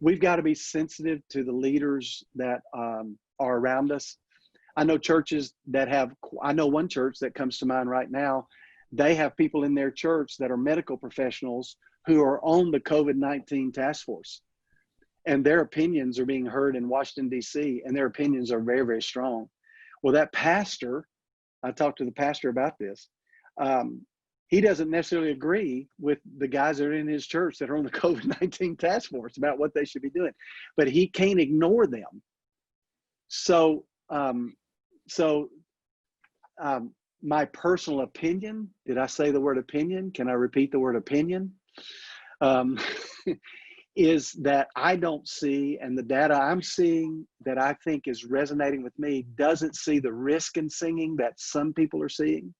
Speaker 2: we've got to be sensitive to the leaders that are around us. I know churches I know one church that comes to mind right now. They have people in their church that are medical professionals who are on the COVID-19 task force, and their opinions are being heard in Washington, D.C., and their opinions are very, very strong. Well, that pastor, I talked to the pastor about this. He doesn't necessarily agree with the guys that are in his church that are on the COVID-19 task force about what they should be doing, but he can't ignore them. So my personal opinion, did I say the word opinion? Can I repeat the word opinion? Is that I don't see, and the data I'm seeing that I think is resonating with me doesn't see the risk in singing that some people are seeing.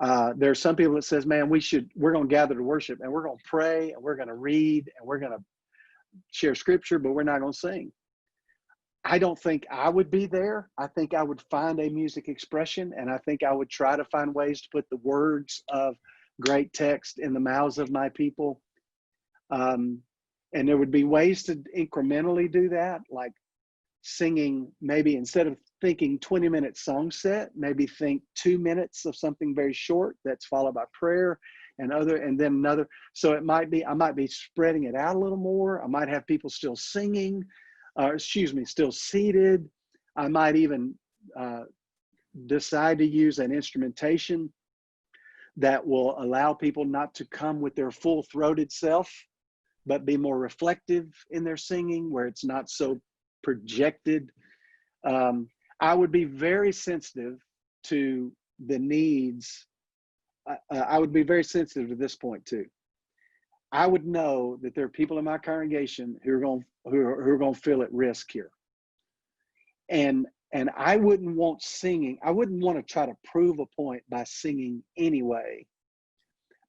Speaker 2: There are some people that says, man, we're going to gather to worship, and we're going to pray, and we're going to read, and we're going to share scripture, but we're not going to sing. I don't think I would be there. I think I would find a music expression, and I think I would try to find ways to put the words of great text in the mouths of my people. And there would be ways to incrementally do that, like singing, maybe instead of thinking 20-minute song set, maybe think 2 minutes of something very short that's followed by prayer and then another. So I might be spreading it out a little more. I might have people still singing, still seated. I might even decide to use an instrumentation that will allow people not to come with their full-throated self, but be more reflective in their singing, where it's not so projected. I would be very sensitive to the needs. I would be very sensitive to this point too. I would know that there are people in my congregation who are going to feel at risk here, and I wouldn't want singing. I wouldn't want to try to prove a point by singing anyway.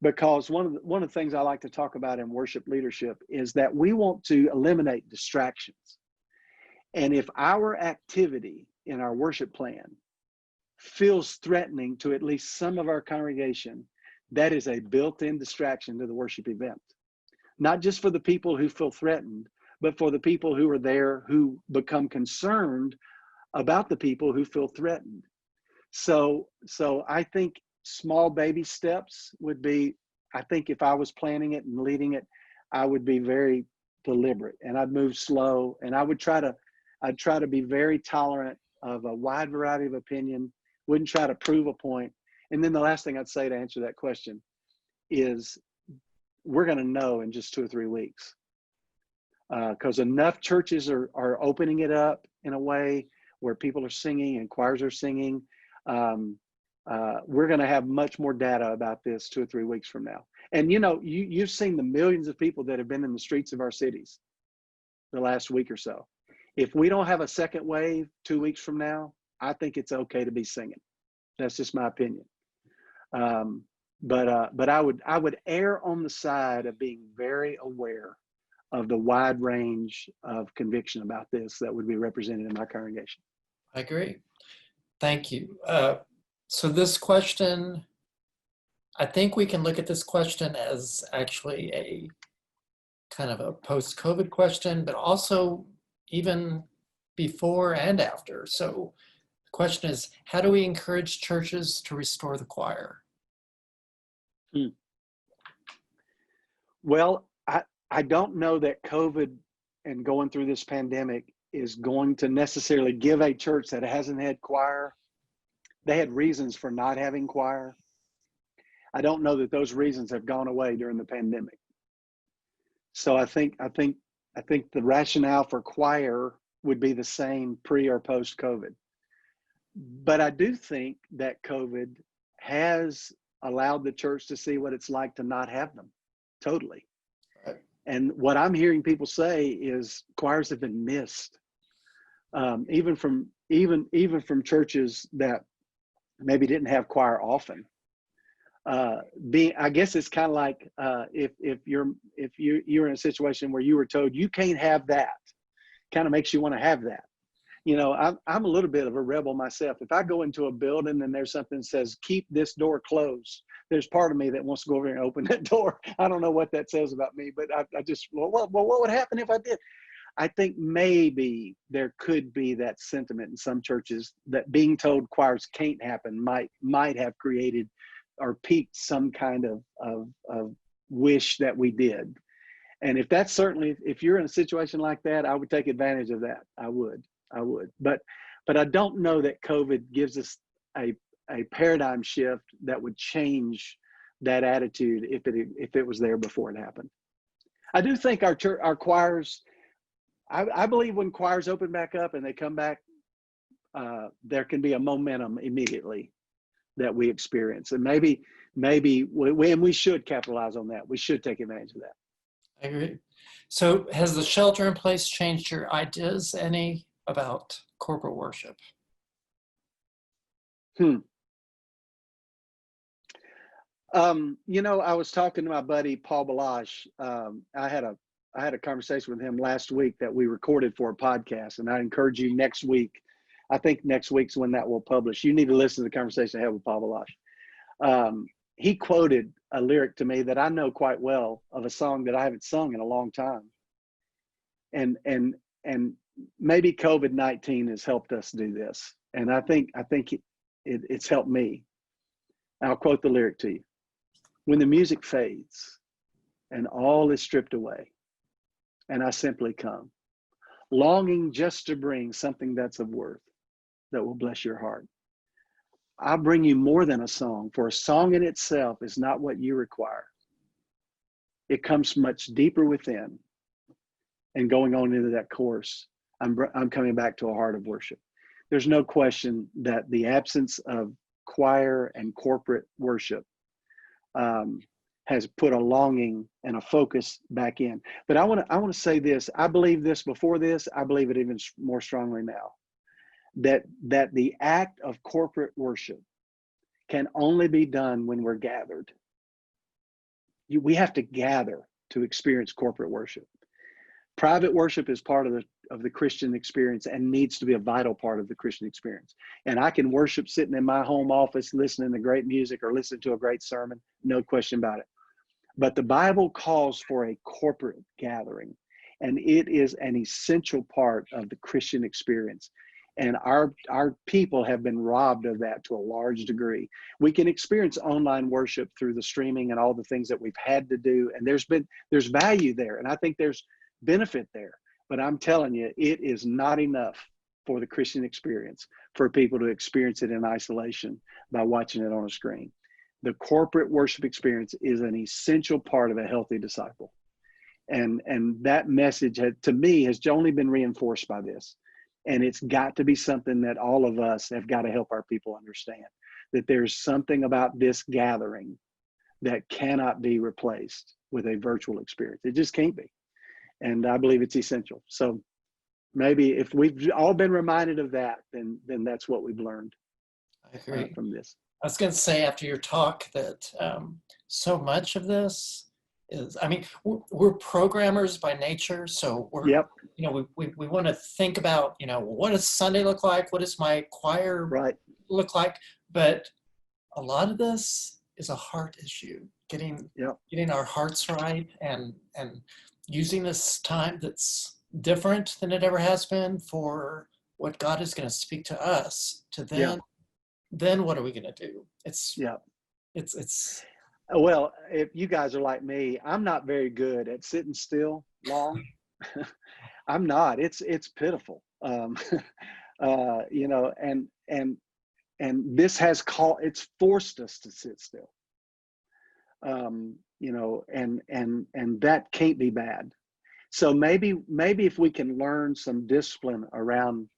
Speaker 2: Because one of the things I like to talk about in worship leadership is that we want to eliminate distractions. And if our activity in our worship plan feels threatening to at least some of our congregation, that is a built-in distraction to the worship event. Not just for the people who feel threatened, but for the people who are there who become concerned about the people who feel threatened. So I think small baby steps would be, I think if I was planning it and leading it, I would be very deliberate, and I'd move slow, and I'd try to be very tolerant of a wide variety of opinion, wouldn't try to prove a point. And then the last thing I'd say to answer that question is we're going to know in just 2 or 3 weeks, because enough churches are opening it up in a way where people are singing and choirs are singing. We're going to have much more data about this 2 or 3 weeks from now. And you've seen the millions of people that have been in the streets of our cities the last week or so. If we don't have a second wave 2 weeks from now, I think it's okay to be singing. That's just my opinion. But I would err on the side of being very aware of the wide range of conviction about this that would be represented in my congregation.
Speaker 1: I agree. Thank you. So this question, I think we can look at this question as actually a kind of a post-COVID question, but also even before and after. So the question is, how do we encourage churches to restore the choir?
Speaker 2: Well, I don't know that COVID and going through this pandemic is going to necessarily give a church that hasn't had choir. They had reasons for not having choir. I don't know that those reasons have gone away during the pandemic. So I think the rationale for choir would be the same pre or post COVID. But I do think that COVID has allowed the church to see what it's like to not have them totally.
Speaker 1: Right.
Speaker 2: And what I'm hearing people say is choirs have been missed, even from churches that maybe didn't have choir often. I guess it's kind of like if you're in a situation where you were told you can't have that, kind of makes you want to have that. You know, I'm a little bit of a rebel myself. If I go into a building and there's something that says keep this door closed, there's part of me that wants to go over there and open that door. I don't know what that says about me, but I just, well, what would happen if I did? I think maybe there could be that sentiment in some churches that being told choirs can't happen might have created or piqued some kind of wish that we did. And if that's certainly, if you're in a situation like that, I would take advantage of that. I would. But I don't know that COVID gives us a paradigm shift that would change that attitude if it was there before it happened. I do think our choirs, I believe when choirs open back up and they come back, there can be a momentum immediately that we experience. And maybe we should capitalize on that. We should take advantage of that.
Speaker 1: I agree. So has the shelter in place changed your ideas any about corporate worship?
Speaker 2: You know, I was talking to my buddy Paul Balash. I had a conversation with him last week that we recorded for a podcast, and I encourage you next week. I think next week's when that will publish. You need to listen to the conversation I had with Paul Balash. He quoted a lyric to me that I know quite well of a song that I haven't sung in a long time, and maybe COVID-19 has helped us do this, and I think it's helped me. I'll quote the lyric to you. When the music fades and all is stripped away, and I simply come, longing just to bring something that's of worth that will bless your heart. I'll bring you more than a song, for a song in itself is not what you require. It comes much deeper within. And going on into that chorus, I'm coming back to a heart of worship. There's no question that the absence of choir and corporate worship has put a longing and a focus back in. But I want to say this. I believe this before this. I believe it even more strongly now. That the act of corporate worship can only be done when we're gathered. We have to gather to experience corporate worship. Private worship is part of the Christian experience and needs to be a vital part of the Christian experience. And I can worship sitting in my home office, listening to great music or listening to a great sermon, no question about it. But the Bible calls for a corporate gathering, and it is an essential part of the Christian experience. And our people have been robbed of that to a large degree. We can experience online worship through the streaming and all the things that we've had to do. And there's value there. And I think there's benefit there. But I'm telling you, it is not enough for the Christian experience for people to experience it in isolation by watching it on a screen. The corporate worship experience is an essential part of a healthy disciple. And that message to me has only been reinforced by this. And it's got to be something that all of us have got to help our people understand, that there's something about this gathering that cannot be replaced with a virtual experience. It just can't be. And I believe it's essential. So maybe if we've all been reminded of that, then that's what we've learned.
Speaker 1: I I agree.
Speaker 2: from this.
Speaker 1: I was going to say after your talk that so much of this is, I mean, we're programmers by nature, so we're,
Speaker 2: Yep.
Speaker 1: you know, we want to think about, you know, what does Sunday look like? What does my choir
Speaker 2: Right.
Speaker 1: look like? But a lot of this is a heart issue, getting our hearts right and using this time that's different than it ever has been for what God is going to speak to us to then what are we going to do? It's
Speaker 2: well, if you guys are like me, I'm not very good at sitting still long. I'm not. It's pitiful. You know, and this has it's forced us to sit still. You know, and that can't be bad. So maybe if we can learn some discipline around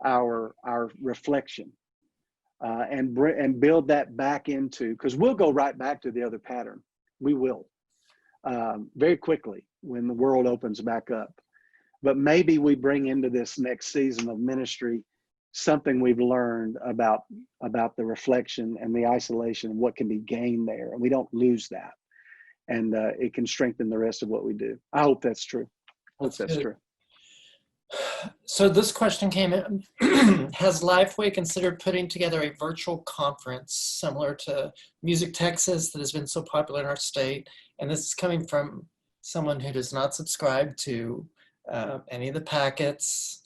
Speaker 2: our reflection, and build that back into, because we'll go right back to the other pattern. We will, very quickly when the world opens back up. But maybe we bring into this next season of ministry something we've learned about the reflection and the isolation and what can be gained there, and we don't lose that, and it can strengthen the rest of what we do. I hope that's true. That's true.
Speaker 1: So this question came in. Has LifeWay considered putting together a virtual conference similar to Music Texas that has been so popular in our state? And this is coming from someone who does not subscribe to any of the packets,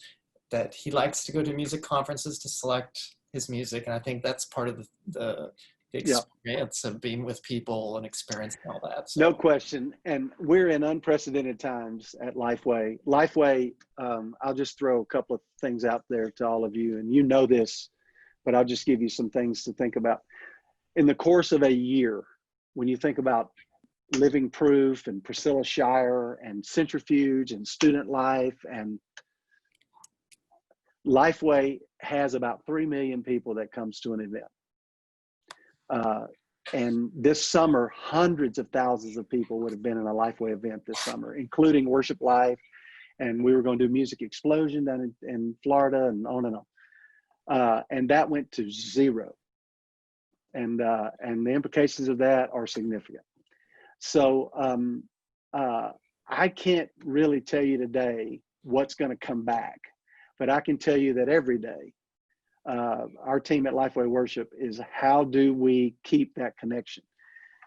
Speaker 1: that he likes to go to music conferences to select his music. And I think that's part of the experience of being with people and experiencing all that. So.
Speaker 2: No question. And we're in unprecedented times at LifeWay. LifeWay, I'll just throw a couple of things out there to all of you, and you know this, but I'll just give you some things to think about. In the course of a year, when you think about Living Proof and Priscilla Shire and Centrifuge and Student Life, and LifeWay has about 3 million people that comes to an event. And this summer, hundreds of thousands of people would have been in a LifeWay event this summer, including Worship Life. And we were going to do Music Explosion down in Florida, and on and on. And that went to zero. And the implications of that are significant. So I can't really tell you today what's going to come back, but I can tell you that every day, our team at LifeWay Worship is, how do we keep that connection?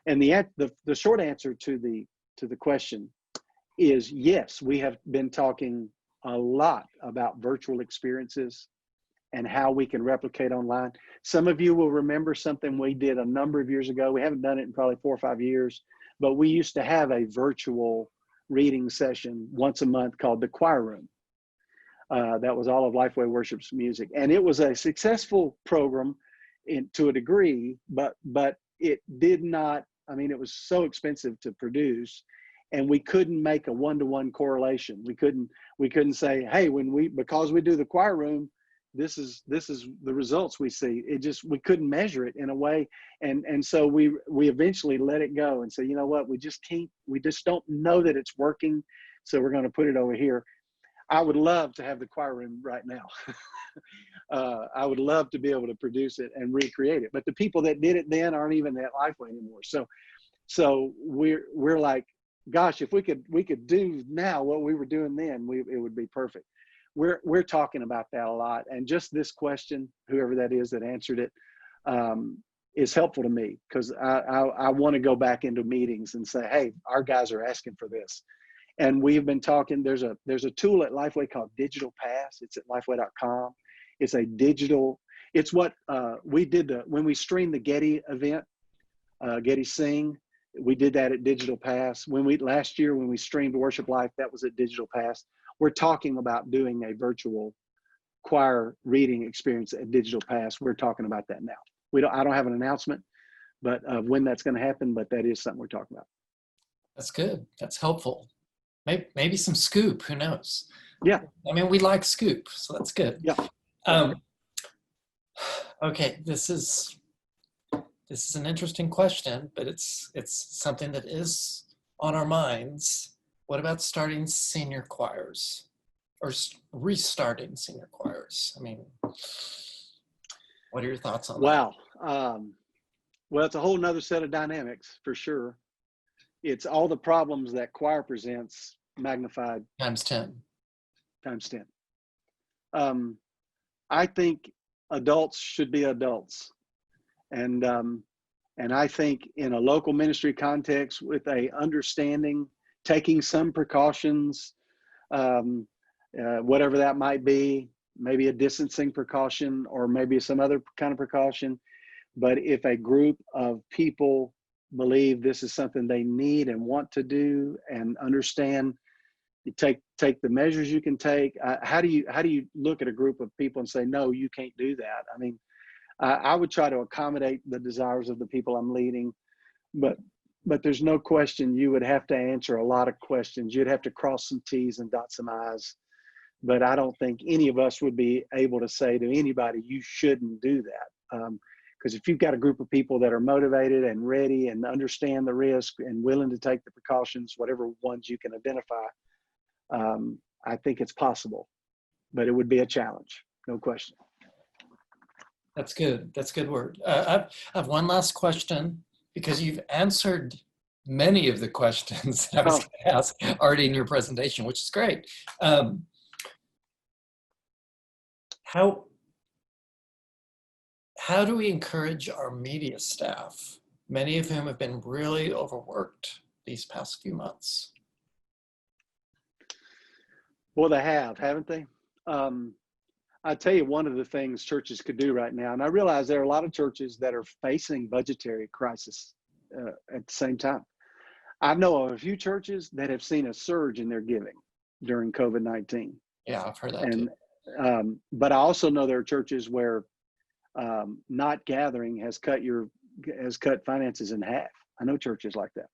Speaker 2: And the short answer to the question is yes. We have been talking a lot about virtual experiences and how we can replicate online. Some of you will remember something we did a number of years ago. We haven't done it in probably 4 or 5 years, but we used to have a virtual reading session once a month called the Choir Room. That was all of LifeWay Worship's music. And it was a successful program to a degree, but it did not, I mean, it was so expensive to produce, and we couldn't make a one-to-one correlation. We couldn't say, hey, because we do the Choir Room, this is the results we see. We couldn't measure it in a way. And so we eventually let it go and say, you know what, we just don't know that it's working. So we're going to put it over here. I would love to have the Choir Room right now. I would love to be able to produce it and recreate it, but the people that did it then aren't even at LifeWay anymore. So we're like, gosh, if we could do now what we were doing then, it would be perfect. We're talking about that a lot, and just this question, whoever that is that answered it, is helpful to me, because I want to go back into meetings and say, hey, our guys are asking for this. And we've been talking, there's a tool at LifeWay called Digital Pass. It's at lifeway.com. It's a digital, it's what we did when we streamed the Getty event, Getty Sing, we did that at Digital Pass. Last year when we streamed Worship Life, that was at Digital Pass. We're talking about doing a virtual choir reading experience at Digital Pass. We're talking about that now. I don't have an announcement, but of when that's going to happen, but that is something we're talking about.
Speaker 1: That's good. That's helpful. Maybe some scoop, who knows?
Speaker 2: Yeah.
Speaker 1: I mean, we like scoop, so that's good.
Speaker 2: Yeah.
Speaker 1: Okay, this is an interesting question, but it's something that is on our minds. What about starting senior choirs or restarting senior choirs? I mean, What are your thoughts on that?
Speaker 2: Wow. Well, it's a whole nother set of dynamics for sure. It's all the problems that choir presents magnified
Speaker 1: Times 10.
Speaker 2: times 10. I think adults should be adults. And I think in a local ministry context with a understanding, taking some precautions, whatever that might be, maybe a distancing precaution or maybe some other kind of precaution. But if a group of people believe this is something they need and want to do and understand, you take the measures you can take. How do you look at a group of people and say, no, you can't do that? I mean, I would try to accommodate the desires of the people I'm leading, but there's no question you would have to answer a lot of questions. You'd have to cross some T's and dot some I's. But I don't think any of us would be able to say to anybody, you shouldn't do that. Because if you've got a group of people that are motivated and ready and understand the risk and willing to take the precautions, whatever ones you can identify, I think it's possible. But it would be a challenge, no question.
Speaker 1: That's good. That's a good word. I have one last question, because you've answered many of the questions that I was going to ask already in your presentation, which is great. How do we encourage our media staff, many of whom have been really overworked these past few months?
Speaker 2: Well, they have, haven't they? I tell you, one of the things churches could do right now, and I realize there are a lot of churches that are facing budgetary crisis at the same time. I know of a few churches that have seen a surge in their giving during COVID-19.
Speaker 1: Yeah, I've heard that too.
Speaker 2: But I also know there are churches where not gathering has cut finances in half. I know churches like that.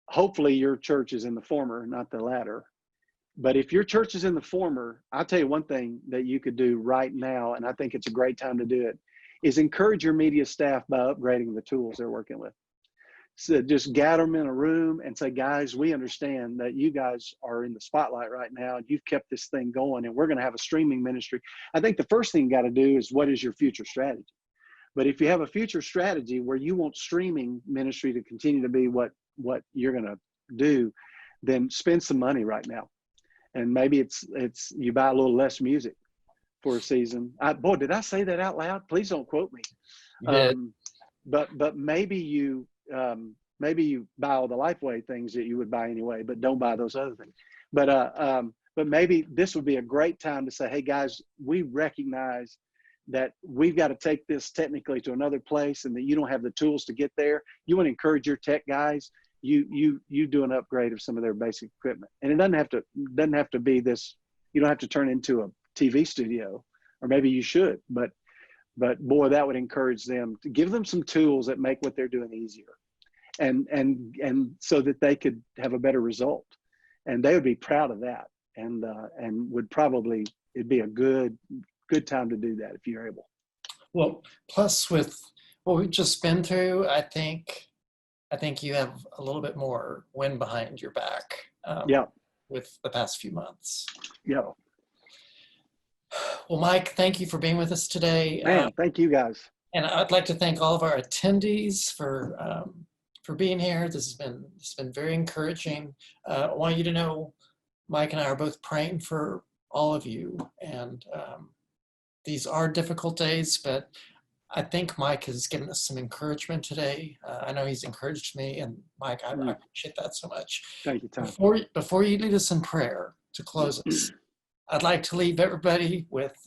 Speaker 2: Hopefully your church is in the former, not the latter. But if your church is in the former, I'll tell you one thing that you could do right now, and I think it's a great time to do it, is encourage your media staff by upgrading the tools they're working with. So just gather them in a room and say, guys, we understand that you guys are in the spotlight right now. You've kept this thing going, and we're going to have a streaming ministry. I think the first thing you got to do is, what is your future strategy? But if you have a future strategy where you want streaming ministry to continue to be what you're going to do, then spend some money right now. And maybe it's you buy a little less music for a season. Boy, did I say that out loud? Please don't quote me. But maybe you buy all the LifeWay things that you would buy anyway, but don't buy those other things. But maybe this would be a great time to say, hey guys, we recognize that we've got to take this technically to another place, and that you don't have the tools to get there. You want to encourage your tech guys. You do an upgrade of some of their basic equipment, and it doesn't have to be this. You don't have to turn into a TV studio, or maybe you should. But boy, that would encourage them to give them some tools that make what they're doing easier, and so that they could have a better result, and they would be proud of that, and would probably, it'd be a good time to do that if you're able.
Speaker 1: Well, plus with what we've just been through, I think you have a little bit more wind behind your back. With the past few months.
Speaker 2: Yeah.
Speaker 1: Well, Mike, thank you for being with us today.
Speaker 2: Man, thank you guys.
Speaker 1: And I'd like to thank all of our attendees for being here. This has been very encouraging. I want you to know, Mike and I are both praying for all of you. And these are difficult days, but I think Mike has given us some encouragement today. I know he's encouraged me, and Mike, I appreciate that so much.
Speaker 2: Thank you, Tom.
Speaker 1: Before you lead us in prayer to close us, I'd like to leave everybody with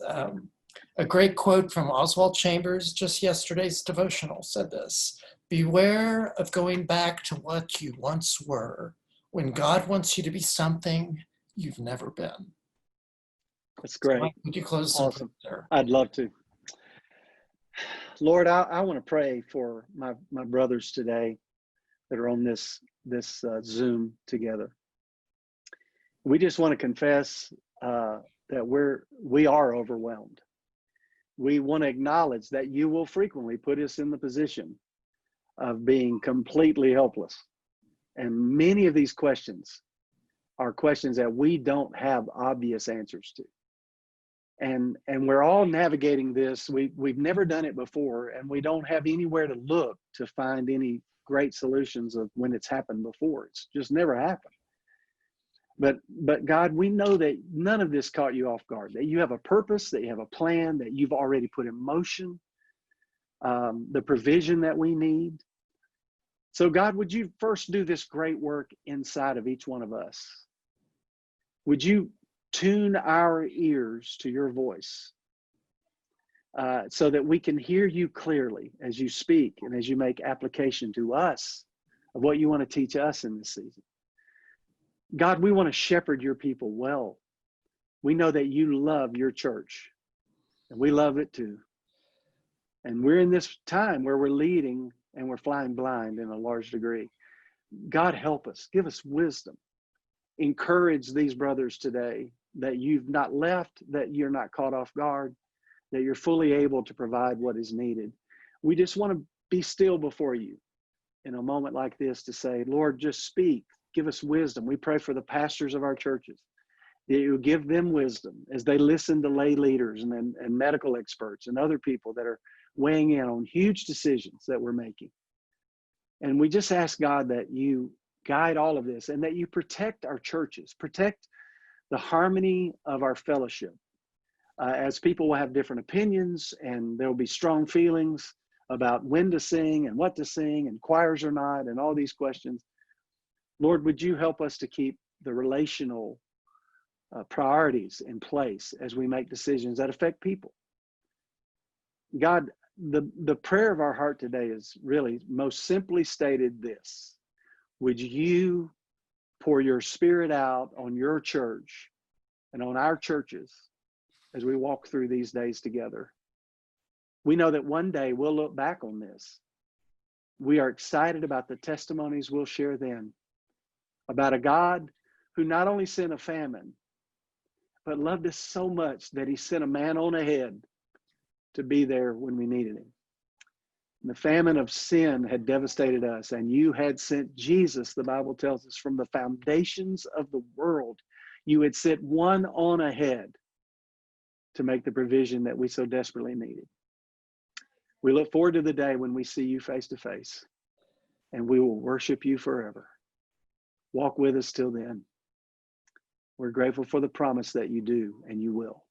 Speaker 1: a great quote from Oswald Chambers. Just yesterday's devotional said this: "Beware of going back to what you once were when God wants you to be something you've never been."
Speaker 2: That's great.
Speaker 1: So Mike, would you close us in prayer?
Speaker 2: I'd love to. Lord, I want to pray for my brothers today that are on this Zoom together. We just want to confess that we are overwhelmed. We want to acknowledge that you will frequently put us in the position of being completely helpless. And many of these questions are questions that we don't have obvious answers to. and we're all navigating this. We've never done it before, and we don't have anywhere to look to find any great solutions of when it's happened before. It's just never happened. But God, we know that none of this caught you off guard, that you have a purpose, that you have a plan, that you've already put in motion, the provision that we need. So God, would you first do this great work inside of each one of us? Would you tune our ears to your voice so that we can hear you clearly as you speak and as you make application to us of what you want to teach us in this season? God, we want to shepherd your people well. We know that you love your church, and we love it too. And we're in this time where we're leading and we're flying blind in a large degree. God, help us. Give us wisdom. Encourage these brothers today that you've not left, that you're not caught off guard, that you're fully able to provide what is needed. We just want to be still before you in a moment like this to say, Lord, just speak. Give us wisdom. We pray for the pastors of our churches, that you give them wisdom as they listen to lay leaders and medical experts and other people that are weighing in on huge decisions that we're making. And we just ask God that you guide all of this and that you protect our churches, protect the harmony of our fellowship. As people will have different opinions and there will be strong feelings about when to sing and what to sing and choirs or not and all these questions. Lord, would you help us to keep the relational priorities in place as we make decisions that affect people? God, the prayer of our heart today is really most simply stated this: would you pour your Spirit out on your church and on our churches as we walk through these days together? We know that one day we'll look back on this. We are excited about the testimonies we'll share then about a God who not only sent a famine, but loved us so much that he sent a man on ahead to be there when we needed him. And the famine of sin had devastated us, and you had sent Jesus, the Bible tells us, from the foundations of the world. You had sent one on ahead to make the provision that we so desperately needed. We look forward to the day when we see you face to face, and we will worship you forever. Walk with us till then. We're grateful for the promise that you do, and you will.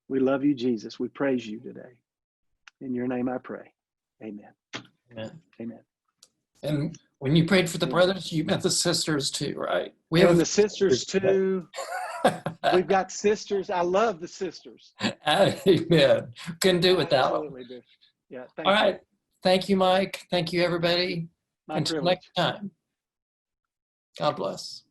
Speaker 2: We love you, Jesus. We praise you today. In your name I pray. Amen.
Speaker 1: Amen.
Speaker 2: Amen.
Speaker 1: And when you prayed for the brothers, you meant the sisters too, right? We
Speaker 2: And the sisters too. We've got sisters. I love the sisters.
Speaker 1: Amen. Couldn't do without them.
Speaker 2: Absolutely do. Yeah. Thank
Speaker 1: All
Speaker 2: you.
Speaker 1: right. Thank you, Mike. Thank you, everybody.
Speaker 2: My
Speaker 1: Until
Speaker 2: privilege.
Speaker 1: next time. God bless.